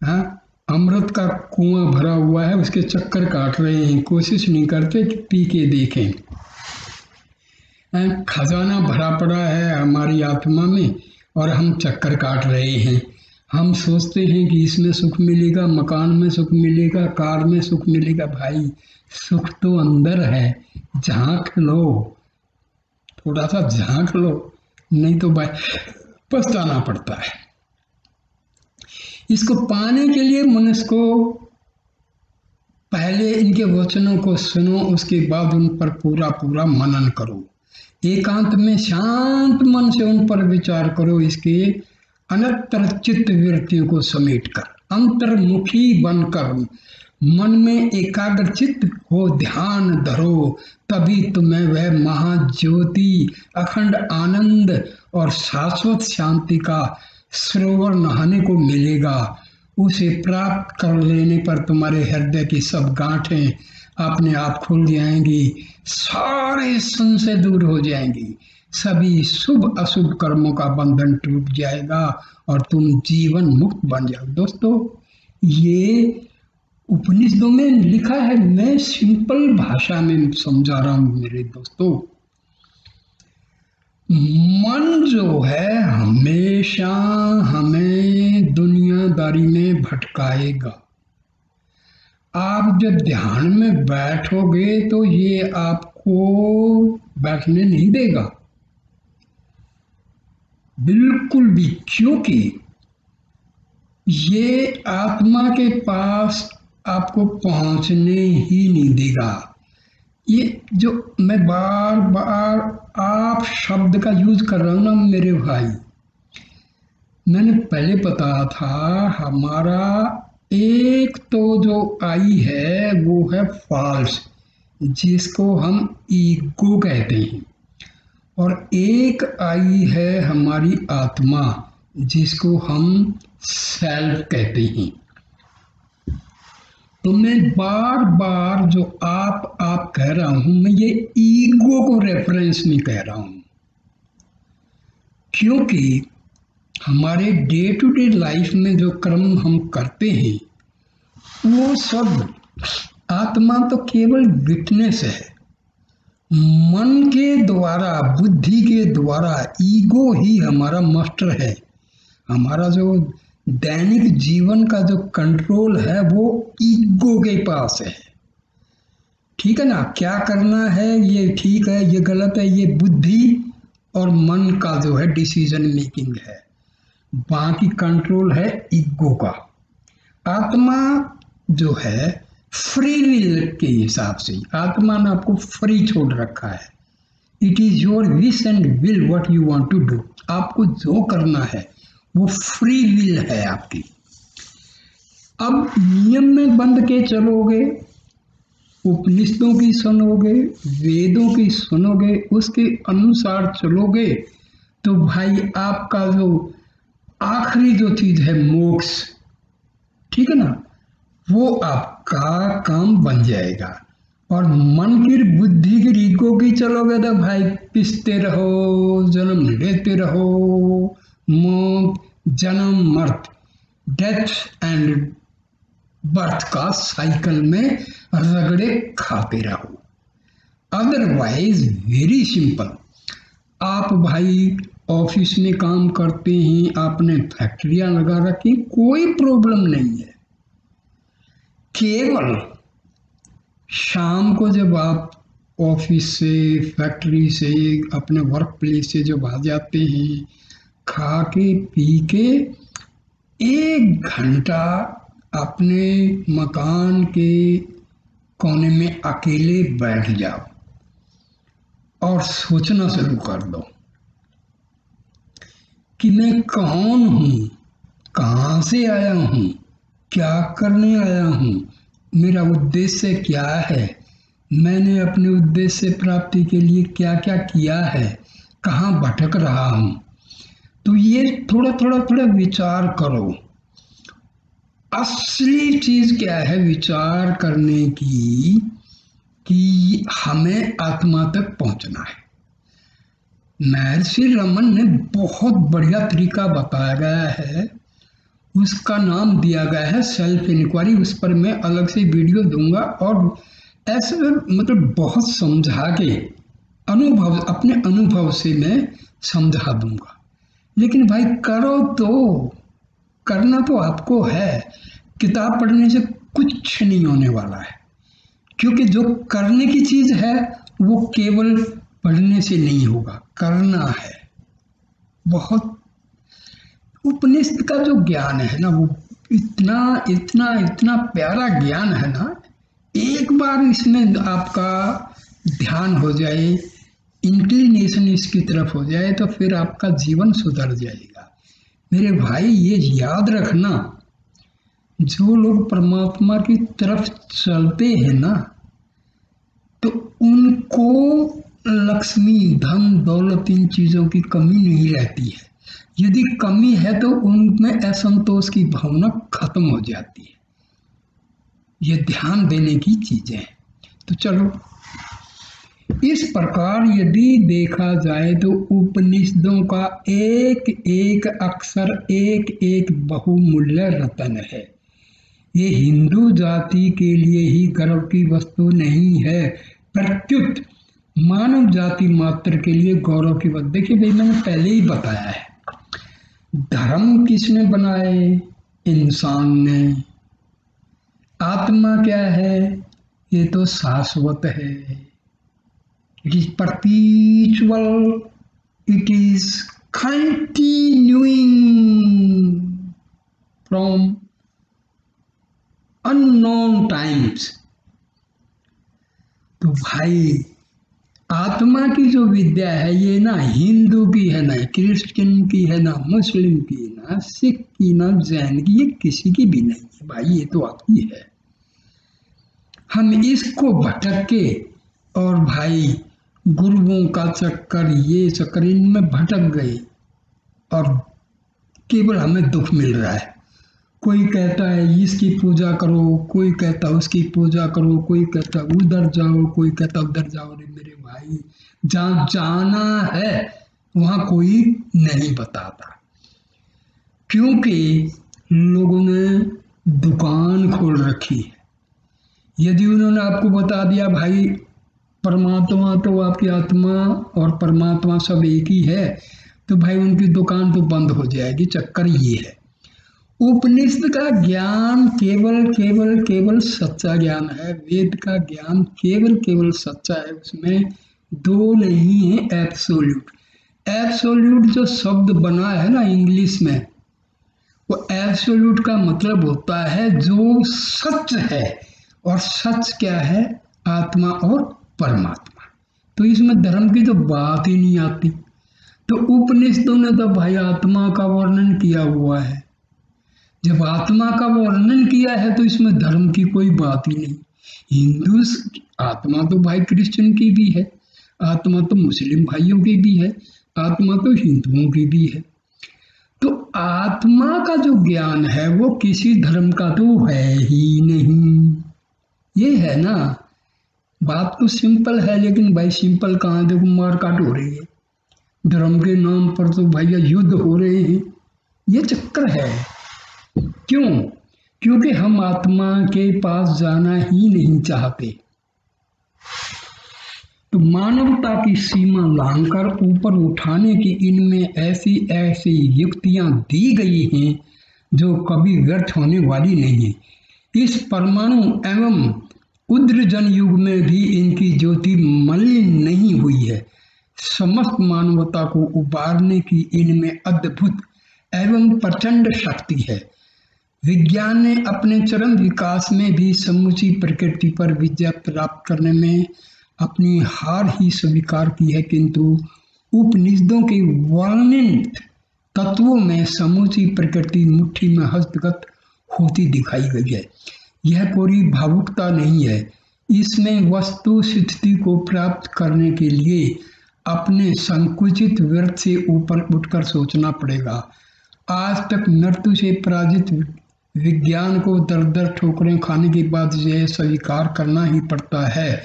हाँ, अमृत का कुआं भरा हुआ है, उसके चक्कर काट रहे हैं। कोशिश नहीं करते कि पी के देखें। खजाना भरा पड़ा है हमारी आत्मा में और हम चक्कर काट रहे हैं। हम सोचते हैं कि इसमें सुख मिलेगा, मकान में सुख मिलेगा, कार में सुख मिलेगा। भाई सुख तो अंदर है, झांक लो, थोड़ा सा झांक लो, नहीं तो भाई पछताना पड़ता है। इसको पाने के लिए मनुष्य को पहले इनके वचनों को सुनो, उसके बाद उन पर पूरा मनन करो। एकांत में शांत मन से उन पर विचार करो। इसके अनंतर चित्त वृत्तियों को समेट कर, अंतर्मुखी बनकर मन में एकाग्र चित्त हो ध्यान धरो। तभी तुम्हें वह महाज्योति, अखंड आनंद और शाश्वत शांति का सरोवर नहाने को मिलेगा। उसे प्राप्त कर लेने पर तुम्हारे हृदय की सब गांठें अपने आप खुल जाएंगी, सारे संशय दूर हो जाएंगी, सभी शुभ अशुभ कर्मों का बंधन टूट जाएगा और तुम जीवन मुक्त बन जाओ। दोस्तों, ये उपनिषदों में लिखा है, मैं सिंपल भाषा में समझा रहा हूं मेरे दोस्तों। मन जो है हमेशा हमें दुनियादारी में भटकाएगा। आप जब ध्यान में बैठोगे तो ये आपको बैठने नहीं देगा, बिल्कुल भी, क्योंकि ये आत्मा के पास आपको पहुंचने ही नहीं देगा। ये जो मैं बार बार आप शब्द का यूज कर रहा हूं ना मेरे भाई, मैंने पहले बताया था, हमारा एक तो जो आई है वो है फॉल्स, जिसको हम ईगो कहते हैं, और एक आई है हमारी आत्मा, जिसको हम सेल्फ कहते हैं। तो मैं बार बार जो आप कह रहा हूं, मैं ये ईगो को रेफरेंस में कह रहा हूं, क्योंकि हमारे डे टू डे लाइफ में जो कर्म हम करते हैं वो सब, आत्मा तो केवल विटनेस है। मन के द्वारा, बुद्धि के द्वारा, ईगो ही हमारा मास्टर है। हमारा जो दैनिक जीवन का जो कंट्रोल है वो ईगो के पास है। ठीक है ना, क्या करना है, ये ठीक है, ये गलत है, ये बुद्धि और मन का जो है डिसीजन मेकिंग है। बाकी कंट्रोल है ईगो का। आत्मा जो है फ्री विल के हिसाब से, आत्मा ने आपको फ्री छोड़ रखा है। It is your wish and will what you want to do. आपको जो करना है वो फ्री विल है आपकी। अब नियम में बंध के चलोगे, उपनिषदों की सुनोगे, वेदों की सुनोगे, उसके अनुसार चलोगे, तो भाई आपका जो आखिरी जो चीज है मोक्ष, ठीक है ना, वो आपका काम बन जाएगा। और मन की, बुद्धि की, ईगो की चलोगे तो भाई पिसते रहो, जन्म लेते रहो, मौत, जन्म, मर्त, डेथ एंड बर्थ का साइकिल में रगड़े खाते रहो। अदरवाइज वेरी सिंपल, आप भाई ऑफिस में काम करते हैं, आपने फैक्ट्रियां लगा रखी, कोई प्रॉब्लम नहीं है। केवल शाम को जब आप ऑफिस से, फैक्ट्री से, अपने वर्क प्लेस से जब आ जाते हैं, खा के पी के 1 घंटा अपने मकान के कोने में अकेले बैठ जाओ और सोचना शुरू कर दो कि मैं कौन हूं, कहां से आया हूं, क्या करने आया हूं, मेरा उद्देश्य क्या है, मैंने अपने उद्देश्य प्राप्ति के लिए क्या क्या किया है, कहाँ भटक रहा हूं। तो ये थोड़ा थोड़ा थोड़ा विचार करो। असली चीज क्या है विचार करने की, कि हमें आत्मा तक पहुंचना है। महर्षि रमन ने बहुत बढ़िया तरीका बताया गया है, उसका नाम दिया गया है सेल्फ इंक्वायरी। उस पर मैं अलग से वीडियो दूंगा और ऐसे मतलब बहुत समझा के अनुभव, अपने अनुभव से मैं समझा दूंगा। लेकिन भाई करो तो, करना तो आपको है। किताब पढ़ने से कुछ नहीं होने वाला है, क्योंकि जो करने की चीज है वो केवल पढ़ने से नहीं होगा, करना है। बहुत उपनिषद का जो ज्ञान है ना, वो इतना इतना इतना प्यारा ज्ञान है ना, एक बार इसमें आपका ध्यान हो जाए, इंक्लिनेशन इसकी तरफ हो जाए, तो फिर आपका जीवन सुधर जाएगा। मेरे भाई ये याद रखना, जो लोग परमात्मा की तरफ चलते हैं ना, तो उनको लक्ष्मी, धन, दौलत, इन चीजों की कमी नहीं रहती है। यदि कमी है तो उनमें असंतोष की भावना खत्म हो जाती है। ये ध्यान देने की चीजें हैं। तो चलो, इस प्रकार यदि देखा जाए तो उपनिषदों का एक एक अक्षर एक एक बहुमूल्य रत्न है। ये हिंदू जाति के लिए ही गर्व की वस्तु नहीं है, प्रत्युत मानव जाति मात्र के लिए गौरव की वस्तु। देखिए भाई, मैंने पहले ही बताया है, धर्म किसने बनाए? इंसान ने। आत्मा क्या है? ये तो शाश्वत है। It is परपीचुअल, it is continuing from unknown times. तो भाई, आत्मा की जो विद्या है ये ना हिंदू की है, ना क्रिश्चियन की है, ना मुस्लिम की, ना सिख की, ना जैन की, ये किसी की भी नहीं है भाई, ये तो आपकी है। हम इसको भटक के और भाई गुरुओं का चक्कर, ये चक्कर, इनमें भटक गए और केवल हमें दुख मिल रहा है। कोई कहता है इसकी पूजा करो, कोई कहता है उसकी पूजा करो, कोई कहता है उधर जाओ, कोई कहता है उधर जाओ। अरे मेरे भाई, जहाँ जाना है वहाँ कोई नहीं बताता, क्योंकि लोगों ने दुकान खोल रखी है। यदि उन्होंने आपको बता दिया भाई परमात्मा तो आपकी आत्मा और परमात्मा सब एक ही है, तो भाई उनकी दुकान तो बंद हो जाएगी। चक्कर ये है, उपनिषद का ज्ञान केवल केवल केवल सच्चा ज्ञान है। वेद का ज्ञान केवल केवल सच्चा है, उसमें दो नहीं है। एब्सोल्यूट, एब्सोल्यूट जो शब्द बना है ना इंग्लिश में, वो एब्सोल्यूट का मतलब होता है जो सच है। और सच क्या है? आत्मा और परमात्मा। तो इसमें धर्म की तो बात ही नहीं आती। तो उपनिषदों ने तो भाई आत्मा का वर्णन किया हुआ है। जब आत्मा का वर्णन किया है तो इसमें धर्म की कोई बात ही नहीं। हिंदू आत्मा तो भाई क्रिश्चियन की भी है, आत्मा तो मुस्लिम भाइयों की भी है, आत्मा तो हिंदुओं की भी है। तो आत्मा का जो ज्ञान है वो किसी धर्म का तो है ही नहीं। ये है ना, बात तो सिंपल है, लेकिन भाई सिंपल कहाँ, देखो मारकाट हो रही है, धर्म के नाम पर तो भैया युद्ध हो रहे हैं। ये चक्कर है। क्यों? क्योंकि हम आत्मा के पास जाना ही नहीं चाहते। तो मानवता की सीमा लांघकर ऊपर उठाने की इनमें ऐसी ऐसी युक्तियां दी गई हैं जो कभी व्यर्थ होने वाली नहीं है। इस परमाणु एवं उद्रजन युग में भी इनकी ज्योति मलिन नहीं हुई है। समस्त मानवता को उबारने की इनमें अद्भुत एवं प्रचंड शक्ति है। विज्ञान ने अपने चरम विकास में भी समूची प्रकृति पर विजय प्राप्त करने में अपनी हार ही स्वीकार की है, किंतु उपनिषदों के वर्णित तत्वों में समूची प्रकृति मुट्ठी में हस्तगत होती दिखाई गई है। यह कोई भावुकता नहीं है, इसमें वस्तु स्थिति को प्राप्त करने के लिए अपने संकुचित व्यर्थ से ऊपर उठकर सोचना पड़ेगा। आज तक मृत्यु से पराजित विज्ञान को दर दर ठोकरें खाने के बाद यह स्वीकार करना ही पड़ता है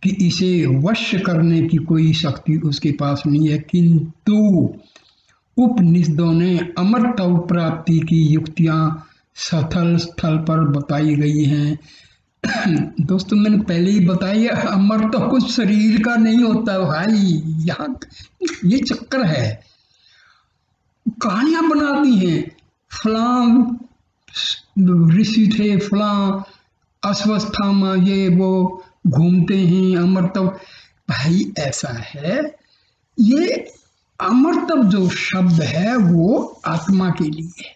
कि इसे वश करने की कोई शक्ति उसके पास नहीं है। किंतु उपनिषदों ने अमरत्व प्राप्ति की युक्तियां स्थल स्थल पर बताई गई हैं। दोस्तों, मैंने पहले ही बताया, अमरत्व कुछ शरीर का नहीं होता भाई, यहाँ ये चक्कर है। कहानियां बनाती हैं, फलां ऋषि थे, फलां अश्वस्थामा, ये वो घूमते हैं अमरत्व। भाई ऐसा है, ये अमरत्व जो शब्द है वो आत्मा के लिए है।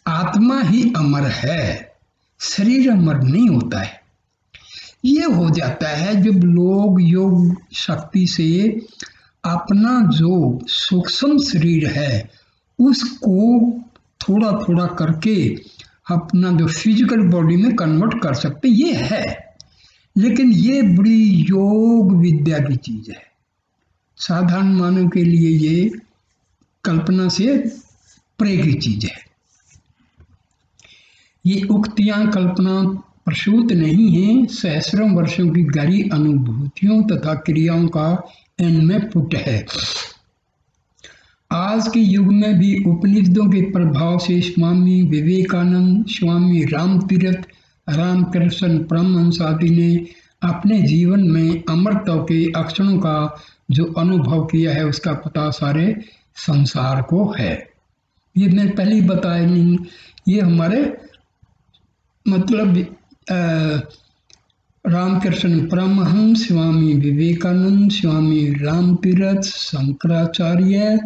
आत्मा ही अमर है, शरीर अमर नहीं होता है। ये हो जाता है जब लोग योग शक्ति से अपना जो सूक्ष्म शरीर है उसको थोड़ा थोड़ा करके अपना जो फिजिकल बॉडी में कन्वर्ट कर सकते, ये है। लेकिन ये बड़ी योग विद्या की चीज है, साधारण मानव के लिए ये कल्पना से परे की चीज है। ये उक्तियां कल्पना प्रसूत नहीं है, सहस्रों वर्षों की गहरी अनुभूतियों तथा क्रियाओं का इनमें पुट है। आज के युग में भी उपनिषदों के प्रभाव से स्वामी विवेकानंद, स्वामी रामतीर्थ, रामकृष्ण परमहंस आदि ने अपने जीवन में अमरत्व के अक्षरों का जो अनुभव किया है उसका पता सारे संसार को है। ये मैं पहले ही बताया नहीं, ये हमारे मतलब रामकृष्ण परमहंस, स्वामी विवेकानंद, स्वामी रामतीर्थ, शंकराचार्य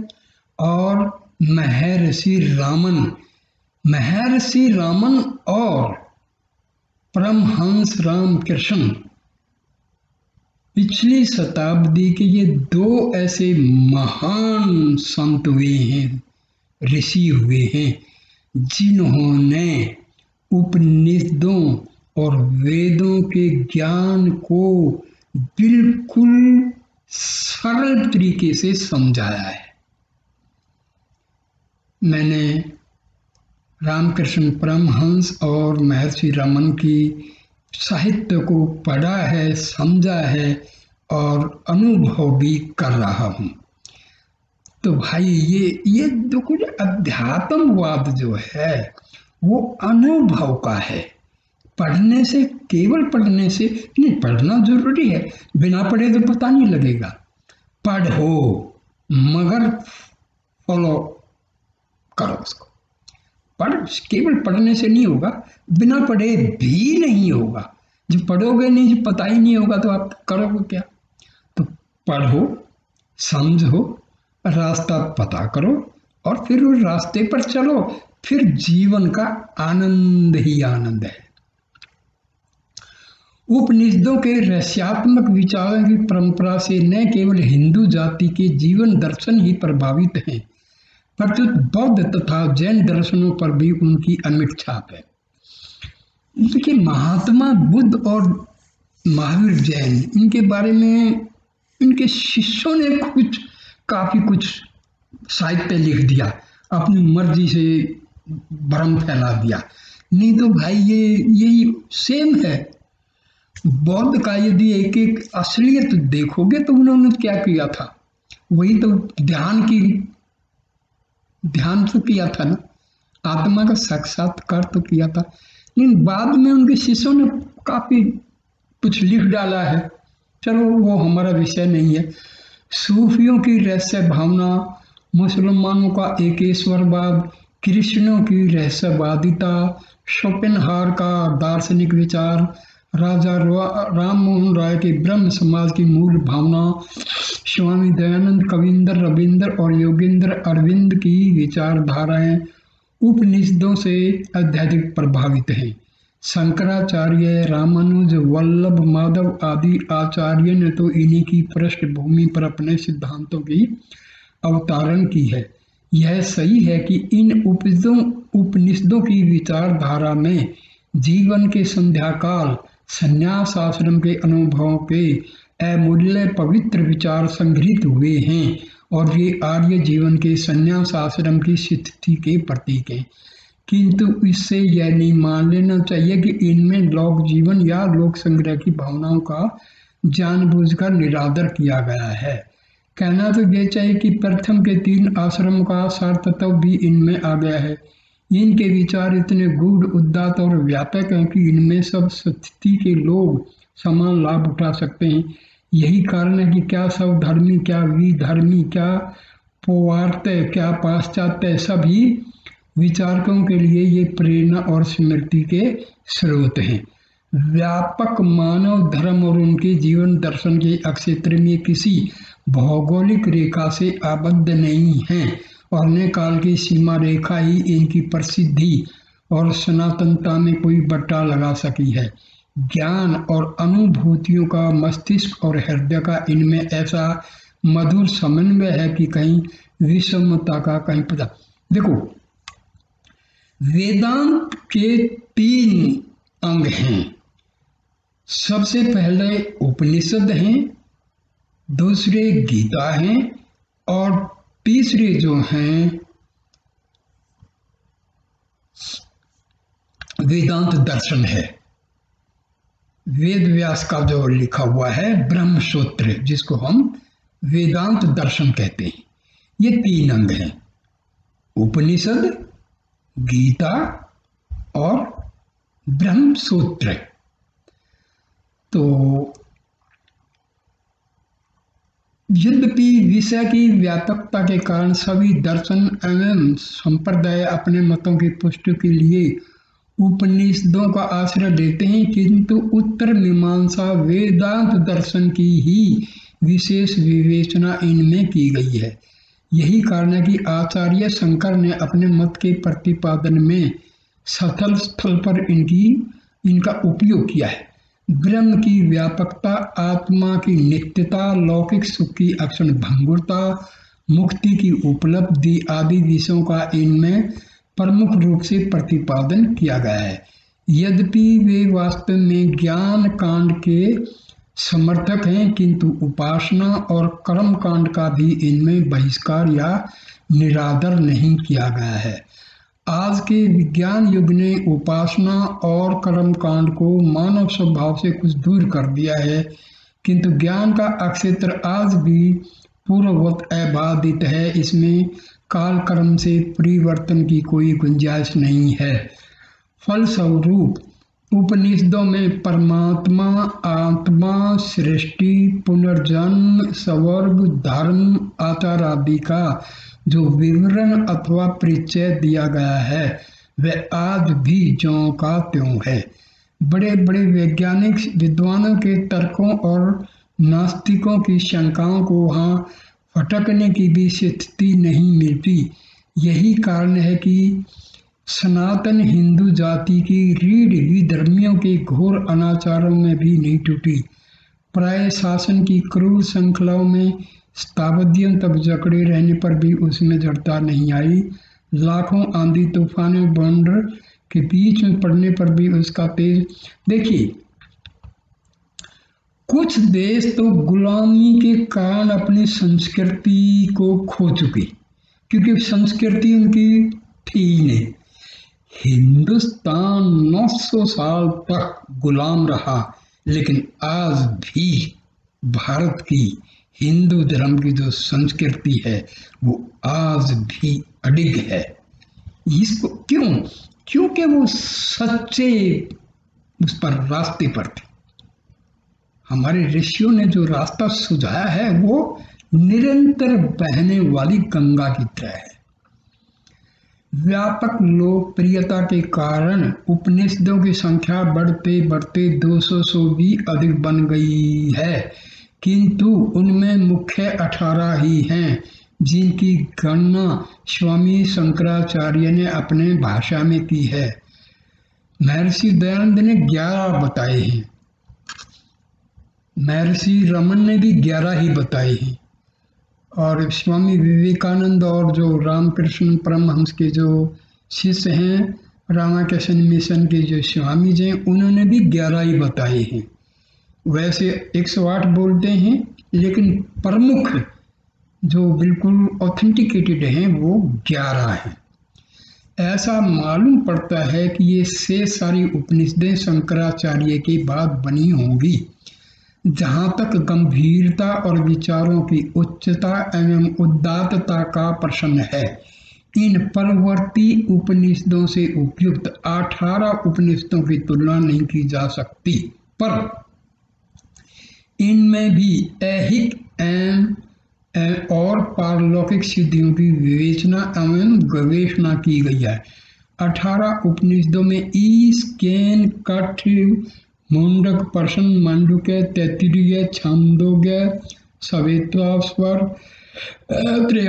और महर्षि रामन और परमहंस रामकृष्ण पिछली शताब्दी के ये दो ऐसे महान संत हुए हैं, ऋषि हुए हैं, जिन्होंने उपनिषदों और वेदों के ज्ञान को बिल्कुल सरल तरीके से समझाया है। मैंने रामकृष्ण परमहंस और महर्षि रमन की साहित्य को पढ़ा है, समझा है और अनुभव भी कर रहा हूँ। तो भाई ये जो कुछ अध्यात्मवाद जो है वो अनुभव का है। पढ़ने से, केवल पढ़ने से नहीं, पढ़ना जरूरी है, बिना पढ़े तो पता नहीं लगेगा। पढ़ो मगर फॉलो करो उसको। केवल पढ़ने से नहीं होगा, बिना पढ़े भी नहीं होगा। जब पढ़ोगे नहीं, जब पता ही नहीं होगा तो आप करोगे क्या? तो पढ़ो, समझो, रास्ता पता करो और फिर उस रास्ते पर चलो, फिर जीवन का आनंद ही आनंद है। उपनिषदों के रहस्यात्मक विचारों की परंपरा से न केवल हिंदू जाति के जीवन दर्शन ही प्रभावित हैं, प्रत्युत बौद्ध तथा जैन दर्शनों पर भी उनकी अमिट छाप है। देखिए, महात्मा बुद्ध और महावीर जैन, इनके बारे में इनके शिष्यों ने काफी कुछ साहित्य लिख दिया, अपनी मर्जी से भ्रम फैला दिया। नहीं तो भाई यही सेम है। बौद्ध का यदि एक एक असलियत देखोगे तो उन्होंने क्या किया था, वही तो ध्यान तो किया था ना, आत्मा का साक्षात्कार तो किया था। लेकिन बाद में उनके शिष्यों ने काफी कुछ लिख डाला है, चलो वो हमारा विषय नहीं है। सूफियों की रहस्य भावना, मुसलमानों का एकेश्वरवाद, कृष्णों की रहस्यवादिता, शोपेनहावर का दार्शनिक विचार, राजा राम मोहन राय के ब्रह्म समाज की मूल भावना, स्वामी दयानंद, कविंद्र रविंद्र और योगेंद्र अरविंद की विचारधाराएं उपनिषदों से अत्यधिक प्रभावित हैं। शंकराचार्य, रामानुज, वल्लभ, माधव आदि आचार्य ने तो इन्हीं की पृष्ठभूमि पर अपने सिद्धांतों की अवतारण की है। यह सही है कि इन उपनिषदों की विचारधारा में जीवन के संध्याकाल, संन्यास आश्रम के अनुभवों के अमूल्य पवित्र विचार संग्रहित हुए हैं और ये आर्य जीवन के संन्यास आश्रम की स्थिति के प्रतीक हैं। किंतु इससे यह नहीं मान लेना चाहिए कि इनमें लोक जीवन या लोक संग्रह की भावनाओं का जानबूझकर निरादर किया गया है। कहना तो यह चाहिए कि प्रथम के 3 आश्रम का सार तत्व भी इनमें आ गया है। इनके विचार इतने गूढ़, उदात्त और व्यापक हैं कि इनमें सब स्थिति के लोग समान लाभ उठा सकते हैं। यही कारण है कि क्या सब धर्मी, क्या विधर्मी, क्या पौवार्त, क्या पाश्चात्य, सभी विचारकों के लिए ये प्रेरणा और स्मृति के स्रोत हैं। व्यापक मानव धर्म और उनके जीवन दर्शन के क्षेत्र में किसी भौगोलिक रेखा से आबद्ध नहीं हैं और न काल की सीमा रेखा ही इनकी प्रसिद्धि और सनातनता में कोई बट्टा लगा सकी है। ज्ञान और अनुभूतियों का मस्तिष्क और हृदय का इनमें ऐसा मधुर समन्वय है कि कहीं विषमता का कहीं पता। देखो, वेदांत के 3 अंग हैं। सबसे पहले उपनिषद हैं, दूसरे गीता हैं और तीसरे जो हैं वेदांत दर्शन है। वेद व्यास का जो लिखा हुआ है ब्रह्म सूत्र, जिसको हम वेदांत दर्शन कहते हैं। ये 3 अंग हैं, उपनिषद, गीता और ब्रह्म सूत्र। तो यद्यपि विषय की व्यापकता के कारण सभी दर्शन एवं संप्रदाय अपने मतों की पुष्टि के लिए उपनिषदों का आश्रय लेते हैं, किंतु उत्तर मीमांसा वेदांत दर्शन की ही विशेष विवेचना इनमें की गई है। यही कारण है कि आचार्य शंकर ने अपने मत के प्रतिपादन में स्थल स्थल पर इनका उपयोग किया है। ब्रह्म की व्यापकता, आत्मा की नित्यता, लौकिक सुख की अक्षण भंगुरता, मुक्ति की उपलब्धि आदि विषयों का इनमें प्रमुख रूप से प्रतिपादन किया गया है। यद्यपि वे वास्तव में ज्ञान कांड के समर्थक हैं, किंतु उपासना और कर्म कांड का भी इनमें बहिष्कार या निरादर नहीं किया गया है। आज के विज्ञान युग ने उपासना और कर्म कांड को मानव स्वभाव से कुछ दूर कर दिया है, किंतु ज्ञान का अक्षेत्र आज भी पूर्ववत अबाधित है। इसमें काल कर्म से परिवर्तन की कोई गुंजाइश नहीं है। फलस्वरूप उपनिषदों में परमात्मा, आत्मा, सृष्टि, पुनर्जन्म, स्वर्ग, धर्म, आचार आदि का जो विवरण अथवा परिचय दिया गया है वह आज भी ज्यों का त्यों है। बड़े बड़े वैज्ञानिक विद्वानों के तर्कों और नास्तिकों की शंकाओं को वहाँ फटकने की भी स्थिति नहीं मिलती। यही कारण है कि सनातन हिंदू जाति की रीढ़ विधर्मियों के घोर अनाचारों में भी नहीं टूटी। प्राय शासन की क्रूर श्रृंखलाओं में शताब्दियों तक जकड़े रहने पर भी उसमें जड़ता नहीं आई। लाखों आंधी तूफानों बवंडर के बीच में पड़ने पर भी उसका तेज। देखिए, कुछ देश तो गुलामी के कारण अपनी संस्कृति को खो चुके, क्योंकि संस्कृति उनकी थी ही नहीं। हिंदुस्तान 900 साल तक गुलाम रहा, लेकिन आज भी भारत की हिंदू धर्म की जो संस्कृति है वो आज भी अडिग है। इसको क्यों? क्योंकि वो सच्चे उस पर रास्ते पर थे। हमारे ऋषियों ने जो रास्ता सुझाया है वो निरंतर बहने वाली गंगा की तरह है। व्यापक लोकप्रियता के कारण उपनिषदों की संख्या बढ़ते बढ़ते 200 से भी अधिक बन गई है, किंतु उनमें मुख्य 18 ही हैं, जिनकी गणना स्वामी शंकराचार्य ने अपने भाषा में की है। महर्षि दयानंद ने 11 बताए हैं, महर्षि रमन ने भी 11 ही बताए हैं, और स्वामी विवेकानंद और जो रामकृष्ण परमहंस के जो शिष्य हैं, रामाकृष्ण मिशन के जो स्वामी जी हैं, उन्होंने भी 11 ही बताए हैं। वैसे 108 बोलते हैं, लेकिन प्रमुख जो बिल्कुल ऑथेंटिकेटेड हैं वो 11 हैं। ऐसा मालूम पड़ता है कि ये शेष सारी उपनिषदें शंकराचार्य के बाद बनी होंगी। जहाँ तक गंभीरता और विचारों की उच्चता एवं उदात्तता का प्रश्न है, इन परवर्ती उपनिषदों से उपयुक्त 18 उपनिषदों की तुलना नहीं की जा सकती, पर इनमें भी ऐहिक एवं और पारलौकिक सिद्धियों की विवेचना एवं गवेषणा की गई है। 18 उपनिषदों में ईश, केन, कठ, मुंडक, प्रश्न, मांडुक्य, तैत्तिरीय, छांदोग्य, सवेत्वास्वर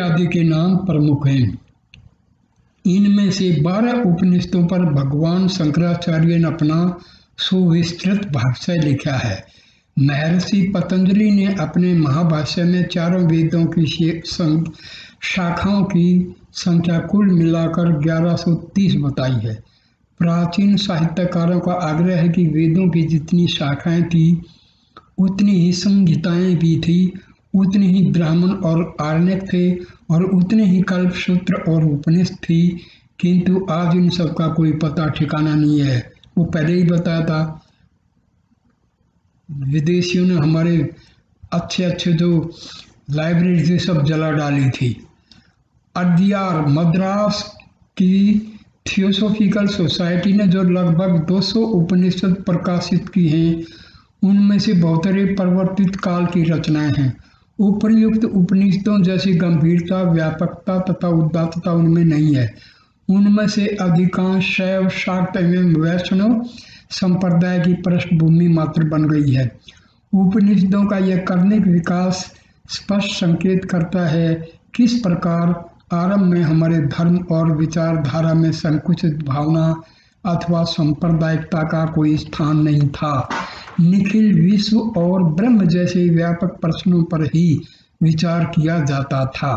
आदि के नाम प्रमुख हैं। इनमें से 12 उपनिषदों पर भगवान शंकराचार्य ने अपना सुविस्तृत भाष्य लिखा है। महर्षि पतंजलि ने अपने महाभाष्य में चारों वेदों की शाखाओं की संख्या कुल मिलाकर 1130 बताई है। प्राचीन साहित्यकारों का आग्रह है कि वेदों की जितनी शाखाएं थी उतनी ही संहिताएं भी थी, उतने ही ब्राह्मण और आरण्यक थे और उतने ही कल्पसूत्र और उपनिषद थी, किंतु आज इन सब का कोई पता ठिकाना नहीं है। वो पहले ही बताया था, विदेशियों ने हमारे अच्छे अच्छे जो लाइब्रेरी थी सब जला डाली थी। अड्यार मद्रास की थियोसॉफिकल सोसाइटी ने जो लगभग 200 उपनिषद प्रकाशित की हैं, उनमें से बहुतरे परिवर्तित काल की रचनाएं हैं। उपर्युक्त उपनिषदों जैसी गंभीरता, व्यापकता तथा उदात्तता उनमें नहीं है। उनमें से अधिकांश शैव, शाक्त एवं वैष्णव संप्रदाय की पृष्ठभूमि मात्र बन गई है। उपनिषदों का यह कर्णिक विकास स्पष्ट संकेत करता है किस प्रकार आरंभ में हमारे धर्म और विचारधारा में संकुचित भावना अथवा सांप्रदायिकता का कोई स्थान नहीं था। निखिल विश्व और ब्रह्म जैसे व्यापक प्रश्नों पर ही विचार किया जाता था,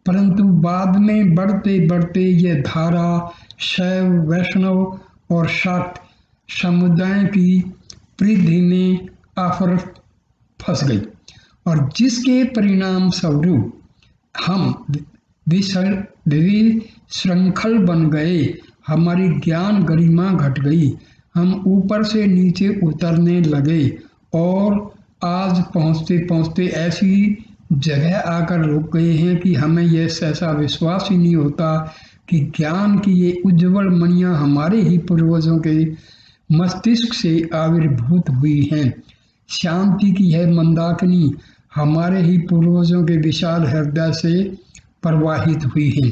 परंतु बाद में बढ़ते बढ़ते यह धारा शैव, वैष्णव और शाक्त समुदाय की परिधि में आफर फंस गई और जिसके परिणाम स्वरूप हम विशृंखल बन गए। हमारी ज्ञान गरिमा घट गई, हम ऊपर से नीचे उतरने लगे और आज पहुँचते पहुँचते ऐसी जगह आकर रुक गए हैं कि हमें यह सहसा विश्वास ही नहीं होता कि ज्ञान की ये उज्जवल मणियाँ हमारे ही पूर्वजों के मस्तिष्क से आविर्भूत हुई हैं। शांति की है मंदाकिनी हमारे ही पूर्वजों के विशाल हृदय से प्रवाहित हुई है।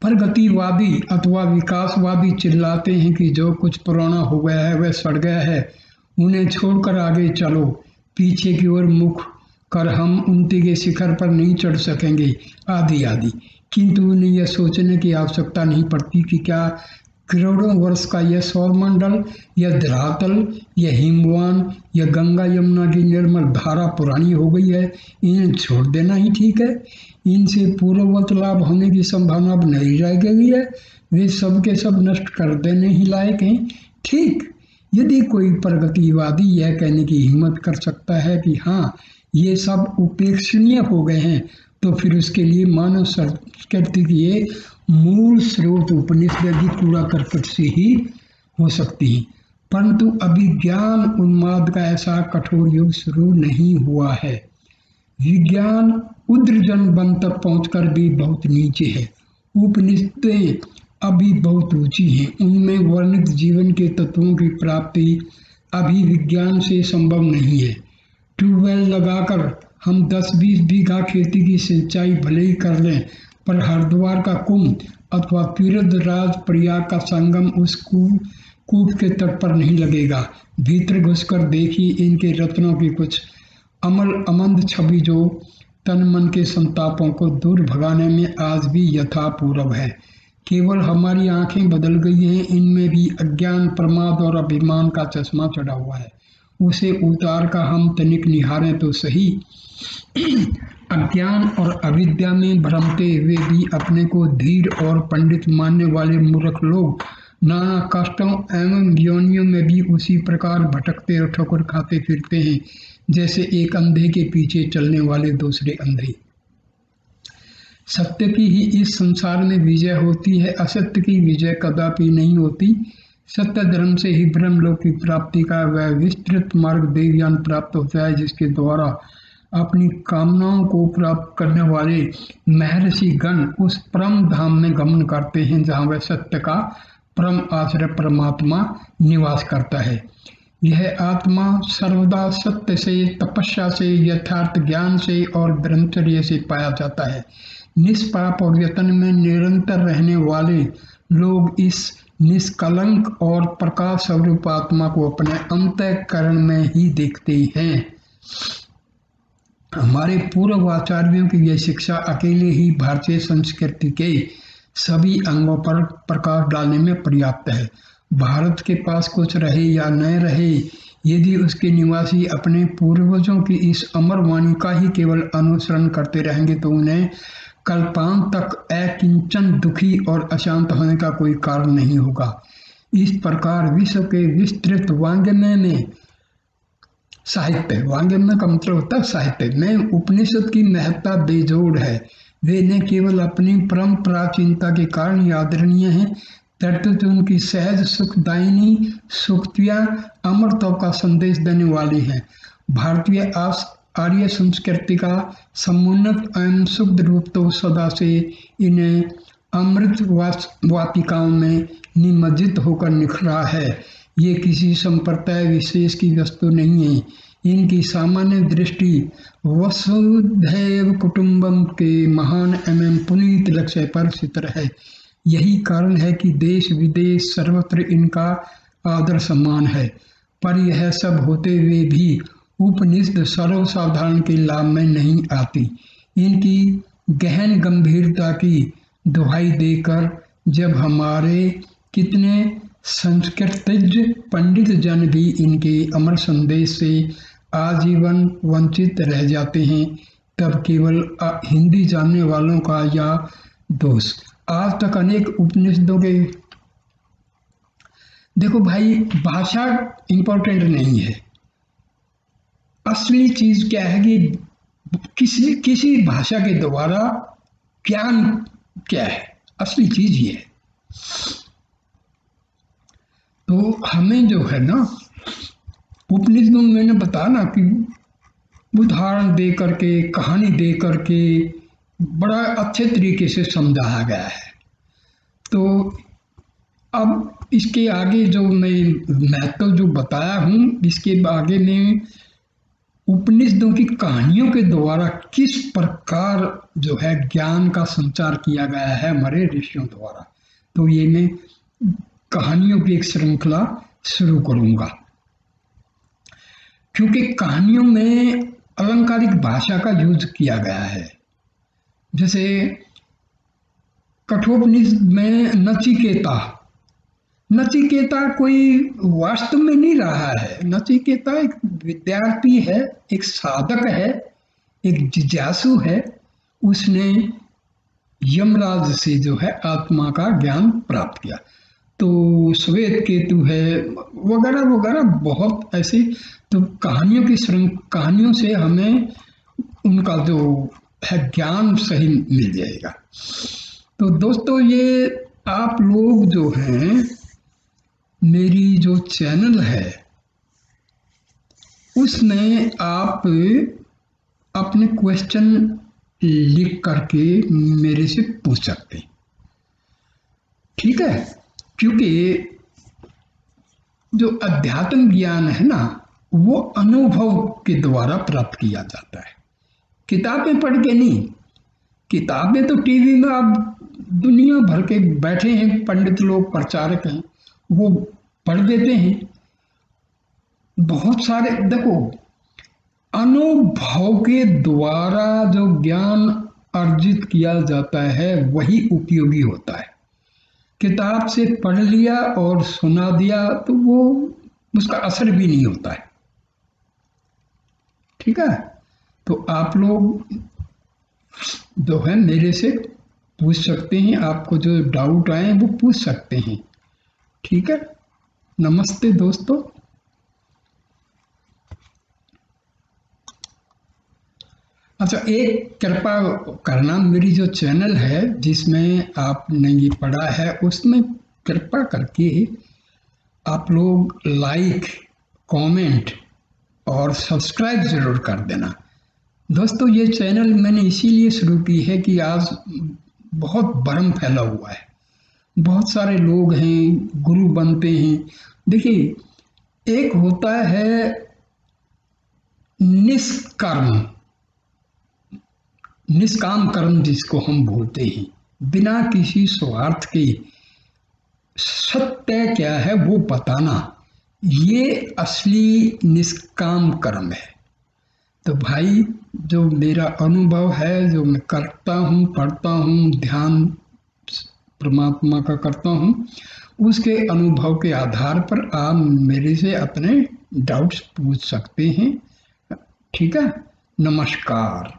प्रगतिवादी अथवा विकासवादी चिल्लाते हैं कि जो कुछ पुराना हो गया है वह सड़ गया है, उन्हें छोड़कर आगे चलो, पीछे की ओर मुख कर हम उन्नति के शिखर पर नहीं चढ़ सकेंगे, आदि आदि। किंतु उन्हें यह सोचने की आवश्यकता नहीं पड़ती कि क्या करोड़ों वर्ष का यह सौरमंडल, यह धरातल, यह हिमवान, यह गंगा यमुना की निर्मल धारा पुरानी हो गई है, इन्हें छोड़ देना ही ठीक है। इनसे पूर्ववत लाभ होने की संभावना अब नहीं रह गई है, वे सब के सब नष्ट कर देने ही लायक हैं। ठीक, यदि कोई प्रगतिवादी यह कहने की हिम्मत कर सकता है कि हाँ ये सब उपेक्षणीय हो गए हैं, तो फिर उसके लिए मानव संस्कृति की ये मूल स्रोत उपनिषद भी कूड़ा करकट से ही हो सकती है। परंतु अभी ज्ञान उन्माद का ऐसा कठोर युग शुरू नहीं हुआ है। विज्ञान उद्रजन बन तक पहुंचकर भी बहुत नीचे है। उपनिषदें अभी बहुत ऊंची हैं, उनमें वर्णित जीवन के तत्वों की प्राप्ति अभी विज्ञान से संभव नहीं है। ट्यूबवेल लगाकर हम 10-20 बीघा खेती की सिंचाई भले ही कर लें, पर हरिद्वार का कुंभ अथवा तीर्थराज प्रयाग का संगम उस कूप के तट पर नहीं लगेगा। भीतर घुसकर देखिए इनके रत्नों की कुछ अमंद छवि जो तन मन के संतापों को दूर भगाने में आज भी यथापूर्व है। केवल हमारी आंखें बदल गई हैं, इनमें भी अज्ञान, प्रमाद और अभिमान का चश्मा चढ़ा हुआ है। उसे उतार का हम तनिक निहारें तो सही। अज्ञान और अविद्या में भ्रमते हुए भी अपने को धीर और पंडित मानने वाले मूर्ख लोग नाना कष्टों एवं योनियों में भी उसी प्रकार भटकते और ठोकर खाते फिरते हैं जैसे एक अंधे के पीछे चलने वाले दूसरे अंधे। सत्य की ही इस संसार में विजय होती है, असत्य की विजय कदापि नहीं होती। सत्य धर्म से ही ब्रह्मलोक की प्राप्ति का वह विस्तृत मार्ग देवयान प्राप्त होता है, जिसके द्वारा अपनी कामनाओं को प्राप्त करने वाले महर्षि गण उस परम धाम में गमन करते हैं जहाँ वह सत्य का परम आश्रय परमात्मा निवास करता है। यह आत्मा सर्वदा सत्य से, तपस्या से, यथार्थ ज्ञान से और ब्रह्मचर्य से पाया जाता है। निष्पाप और यत्न में निरंतर रहने वाले लोग इस निष्कलंक और प्रकाश स्वरूप आत्मा को अपने अंतःकरण में ही देखते हैं। हमारे पूर्व आचार्यों की यह शिक्षा अकेले ही भारतीय संस्कृति के सभी अंगों पर प्रकाश डालने में पर्याप्त है। भारत के पास कुछ रहे या न रहे, यदि उसके निवासी अपने पूर्वजों की इस अमर वाणी का ही केवल अनुसरण करते रहेंगे तो उन्हें कल्पांत तक अकिंचन दुखी और अशांत होने का कोई कारण नहीं होगा। इस प्रकार विश्व के विस्तृत वाङ्मय में साहित्य, वाङ्मय का मतलब होता है साहित्य में उपनिषद की महत्ता बेजोड़ है। वे न केवल अपनी परम प्राचीनता के कारण आदरणीय हैं, तर्तुत उनकी सहज सुखदायिनी सूक्तियाँ अमरत्व का संदेश देने वाली हैं। भारतीय आर्य संस्कृति का समुन्नत एवं शुद्ध रूप तो सदा से इन्हें अमृत वाटिकाओं में निमज्जित होकर निखरा है। ये किसी संप्रदाय विशेष की वस्तु नहीं है। इनकी सामान्य दृष्टि वसुधैव कुटुंबम के महान एवं पुनीत लक्ष्य पर स्थिर है। यही कारण है कि देश विदेश सर्वत्र इनका आदर सम्मान है। पर यह सब होते हुए भी उपनिषद सर्वसाधारण के लाभ में नहीं आती। इनकी गहन गंभीरता की दुहाई देकर जब हमारे कितने संस्कृतज्ञ पंडित जन भी इनके अमर संदेश से आजीवन वंचित रह जाते हैं, तब केवल हिंदी जानने वालों का या दोष। आज तक अनेक उपनिषदों के, देखो भाई, भाषा इंपॉर्टेंट नहीं है। असली चीज क्या है कि किसी भाषा के द्वारा ज्ञान क्या है, असली चीज ये है। तो हमें जो है ना, उपनिषदों में मैंने बताया ना कि उदाहरण दे करके, कहानी दे करके बड़ा अच्छे तरीके से समझाया गया है। तो अब इसके आगे जो मैं महत्व जो बताया हूँ, इसके आगे में उपनिषदों की कहानियों के द्वारा किस प्रकार जो है ज्ञान का संचार किया गया है हमारे ऋषियों द्वारा, तो ये मैं कहानियों की एक श्रृंखला शुरू करूंगा। क्योंकि कहानियों में अलंकारिक भाषा का यूज किया गया है। जैसे कठोपनिषद में नचिकेता कोई वास्तव में नहीं रहा है। नचिकेता एक विद्यार्थी है, एक साधक है, एक जिज्ञासु है। उसने यमराज से जो है आत्मा का ज्ञान प्राप्त किया। तो श्वेत केतु है वगैरह वगैरह बहुत ऐसी। तो कहानियों से हमें उनका जो है ज्ञान सही मिल जाएगा। तो दोस्तों, ये आप लोग जो हैं, मेरी जो चैनल है उसमें आप अपने क्वेश्चन लिख करके मेरे से पूछ सकते हैं, ठीक है। क्योंकि जो अध्यात्म ज्ञान है ना, वो अनुभव के द्वारा प्राप्त किया जाता है, किताबें पढ़ के नहीं। किताबें तो टीवी में आप दुनिया भर के बैठे हैं पंडित लोग, प्रचारक हैं, वो पढ़ देते हैं बहुत सारे। देखो, अनुभव के द्वारा जो ज्ञान अर्जित किया जाता है वही उपयोगी होता है। किताब से पढ़ लिया और सुना दिया तो वो उसका असर भी नहीं होता है, ठीक है। तो आप लोग जो है मेरे से पूछ सकते हैं, आपको जो डाउट आए वो पूछ सकते हैं, ठीक है। नमस्ते दोस्तों। अच्छा, एक कृपा करना, मेरी जो चैनल है जिसमें आपने ये पढ़ा है उसमें कृपा करके आप लोग लाइक, कमेंट और सब्सक्राइब जरूर कर देना। दोस्तों, ये चैनल मैंने इसीलिए शुरू की है कि आज बहुत भ्रम फैला हुआ है, बहुत सारे लोग हैं गुरु बनते हैं। देखिए, एक होता है निष्काम कर्म जिसको हम बोलते हैं, बिना किसी स्वार्थ के सत्य क्या है वो बताना, ये असली निष्काम कर्म है। तो भाई, जो मेरा अनुभव है, जो मैं करता हूँ, पढ़ता हूँ, ध्यान परमात्मा का करता हूँ, उसके अनुभव के आधार पर आप मेरे से अपने डाउट्स पूछ सकते हैं, ठीक है। नमस्कार।